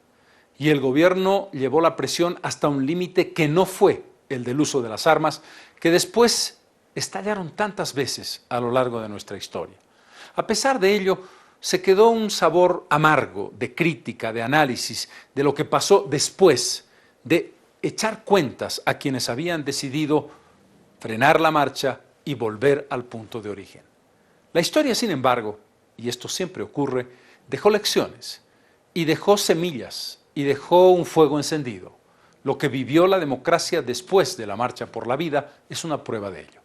Y el gobierno llevó la presión hasta un límite que no fue el del uso de las armas, que después estallaron tantas veces a lo largo de nuestra historia. A pesar de ello, se quedó un sabor amargo de crítica, de análisis, de lo que pasó después, de echar cuentas a quienes habían decidido frenar la marcha y volver al punto de origen. La historia, sin embargo, y esto siempre ocurre, dejó lecciones y dejó semillas y dejó un fuego encendido. Lo que vivió la democracia después de la Marcha por la Vida es una prueba de ello.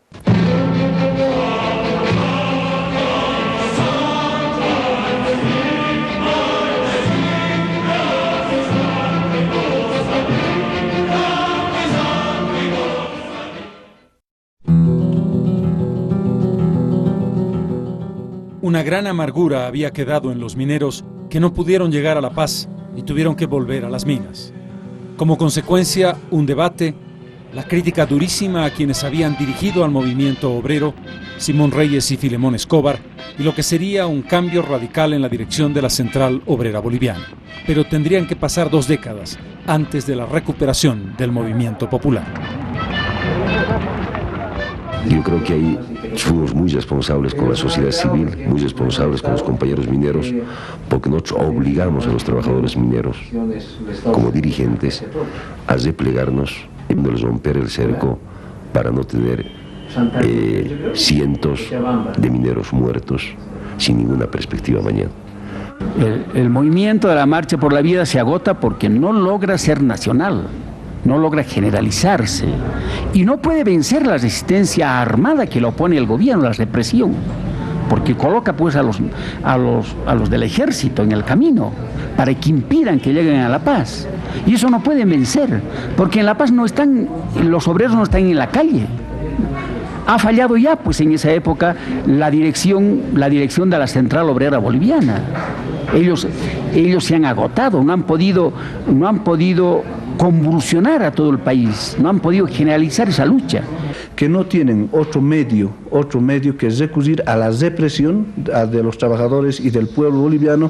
Una gran amargura había quedado en los mineros que no pudieron llegar a la paz y tuvieron que volver a las minas. Como consecuencia, un debate, la crítica durísima a quienes habían dirigido al movimiento obrero, Simón Reyes y Filemón Escobar, y lo que sería un cambio radical en la dirección de la Central Obrera Boliviana. Pero tendrían que pasar 2 décadas antes de la recuperación del movimiento popular. Yo creo que ahí fuimos muy responsables con la sociedad civil, muy responsables con los compañeros mineros, porque nosotros obligamos a los trabajadores mineros, como dirigentes, a replegarnos y no romper el cerco para no tener cientos de mineros muertos sin ninguna perspectiva mañana. El movimiento de la Marcha por la Vida se agota porque no logra ser nacional, no logra generalizarse y no puede vencer la resistencia armada que le opone el gobierno, la represión, porque coloca pues a los del ejército en el camino para que impidan que lleguen a la paz, y eso no pueden vencer porque en la paz no están, los obreros no están en la calle. Ha fallado ya pues en esa época la dirección de la Central Obrera Boliviana. Ellos se han agotado, no han podido convulsionar a todo el país, no han podido generalizar esa lucha. Que no tienen otro medio que recurrir a la represión de los trabajadores y del pueblo boliviano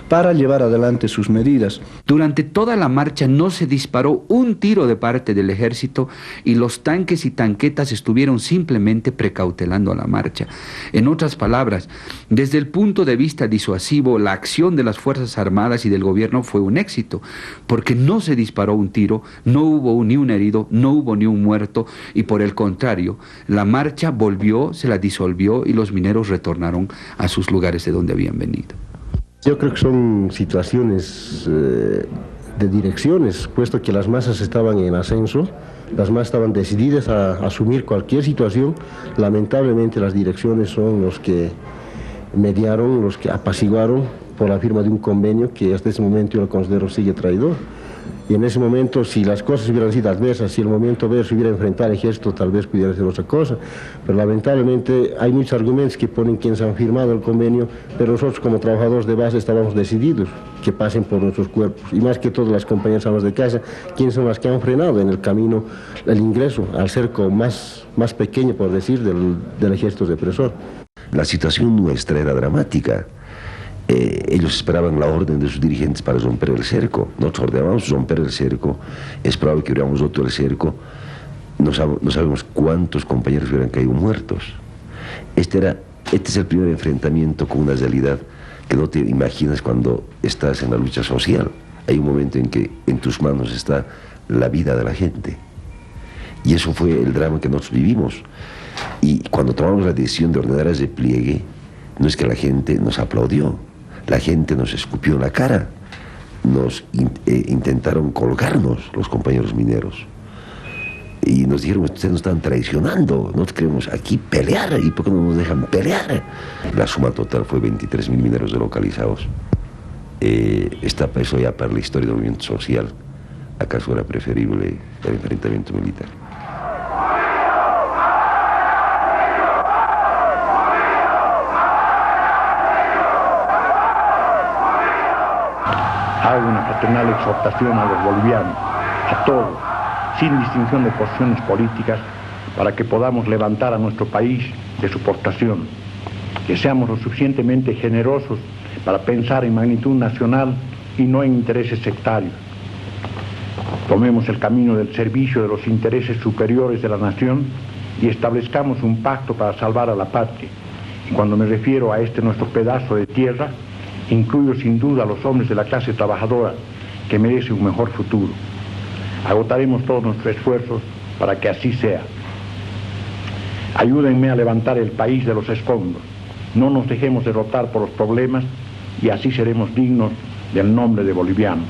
para llevar adelante sus medidas. Durante toda la marcha no se disparó un tiro de parte del ejército y los tanques y tanquetas estuvieron simplemente precautelando a la marcha. En otras palabras, desde el punto de vista disuasivo, la acción de las Fuerzas Armadas y del gobierno fue un éxito, porque no se disparó un tiro, no hubo ni un herido, no hubo ni un muerto, y por el contrario, la marcha volvió, se la disolvió y los mineros retornaron a sus lugares de donde habían venido. Yo creo que son situaciones de direcciones, puesto que las masas estaban en ascenso, las masas estaban decididas a asumir cualquier situación. Lamentablemente las direcciones son los que mediaron, los que apaciguaron por la firma de un convenio que hasta ese momento yo lo considero sigue traidor. Y en ese momento, si las cosas hubieran sido adversas, si el momento adverso hubiera enfrentado al ejército, tal vez pudiera ser otra cosa. Pero lamentablemente hay muchos argumentos que ponen quienes han firmado el convenio, pero nosotros como trabajadores de base estábamos decididos que pasen por nuestros cuerpos. Y más que todas las compañías amas de casa, quienes son las que han frenado en el camino el ingreso al cerco más pequeño, por decir, del ejército represor. La situación nuestra era dramática. Ellos esperaban la orden de sus dirigentes para romper el cerco. Nosotros ordenábamos romper el cerco, es probable que hubiéramos roto el cerco, no sabemos cuántos compañeros hubieran caído muertos. Este es el primer enfrentamiento con una realidad que no te imaginas cuando estás en la lucha social. Hay un momento en que en tus manos está la vida de la gente, y eso fue el drama que nosotros vivimos. Y cuando tomamos la decisión de ordenar ese pliegue, no es que la gente nos aplaudió, la gente nos escupió en la cara, nos intentaron colgarnos los compañeros mineros y nos dijeron: ustedes nos están traicionando, no queremos aquí pelear, ¿y por qué no nos dejan pelear? La suma total fue 23.000 mineros delocalizados. Eso ya para la historia del movimiento social, ¿acaso era preferible el enfrentamiento militar? Hago una fraternal exhortación a los bolivianos, a todos, sin distinción de posiciones políticas, para que podamos levantar a nuestro país de su postración, que seamos lo suficientemente generosos para pensar en magnitud nacional y no en intereses sectarios. Tomemos el camino del servicio de los intereses superiores de la nación y establezcamos un pacto para salvar a la patria. Y cuando me refiero a este nuestro pedazo de tierra, incluyo sin duda a los hombres de la clase trabajadora que merecen un mejor futuro. Agotaremos todos nuestros esfuerzos para que así sea. Ayúdenme a levantar el país de los escombros. No nos dejemos derrotar por los problemas y así seremos dignos del nombre de bolivianos.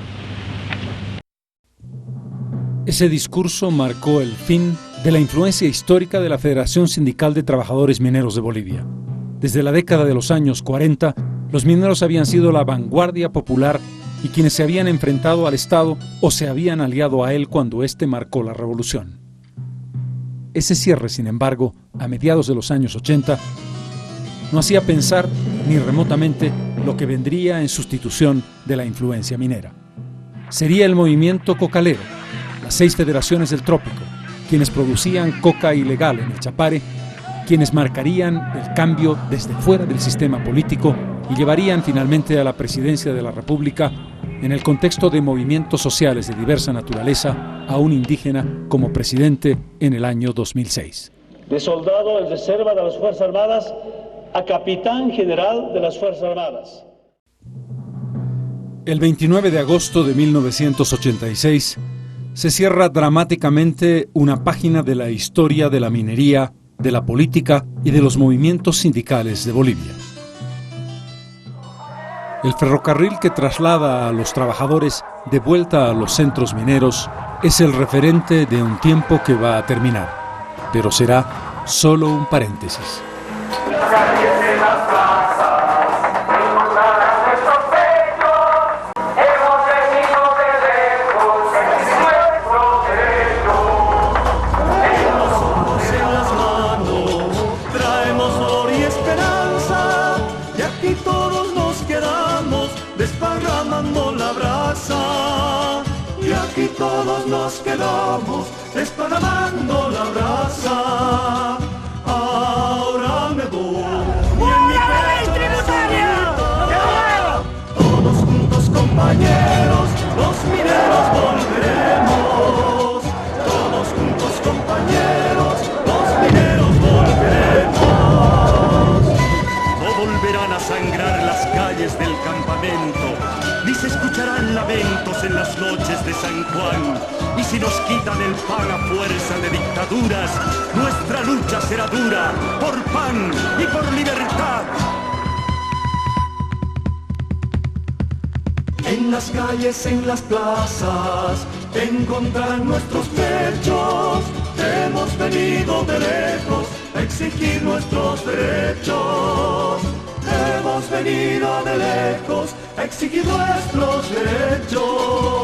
Ese discurso marcó el fin de la influencia histórica de la Federación Sindical de Trabajadores Mineros de Bolivia. Desde la década de los años 40, los mineros habían sido la vanguardia popular y quienes se habían enfrentado al Estado o se habían aliado a él cuando éste marcó la revolución. Ese cierre, sin embargo, a mediados de los años 80, no hacía pensar ni remotamente lo que vendría en sustitución de la influencia minera. Sería el movimiento cocalero, las 6 federaciones del trópico, quienes producían coca ilegal en el Chapare, quienes marcarían el cambio desde fuera del sistema político y llevarían finalmente a la presidencia de la República, en el contexto de movimientos sociales de diversa naturaleza, a un indígena como presidente en el año 2006. de soldado en reserva de las Fuerzas Armadas a capitán general de las Fuerzas Armadas. El 29 de agosto de 1986 se cierra dramáticamente una página de la historia de la minería, de la política y de los movimientos sindicales de Bolivia. El ferrocarril que traslada a los trabajadores de vuelta a los centros mineros es el referente de un tiempo que va a terminar, pero será solo un paréntesis. Todos nos quedamos desparramando la brasa. Ahora me voy y en mi pecho todos juntos, compañeros, los mineros volveremos. Todos juntos, compañeros, los mineros volveremos. No volverán a sangrar las calles del campamento, ni se escucharán lamentos en las noches de San Juan. Y si nos quitan el pan a fuerza de dictaduras, nuestra lucha será dura por pan y por libertad. En las calles, en las plazas, encontrar nuestros pechos. Hemos venido de lejos a exigir nuestros derechos. Hemos venido de lejos a exigir nuestros derechos.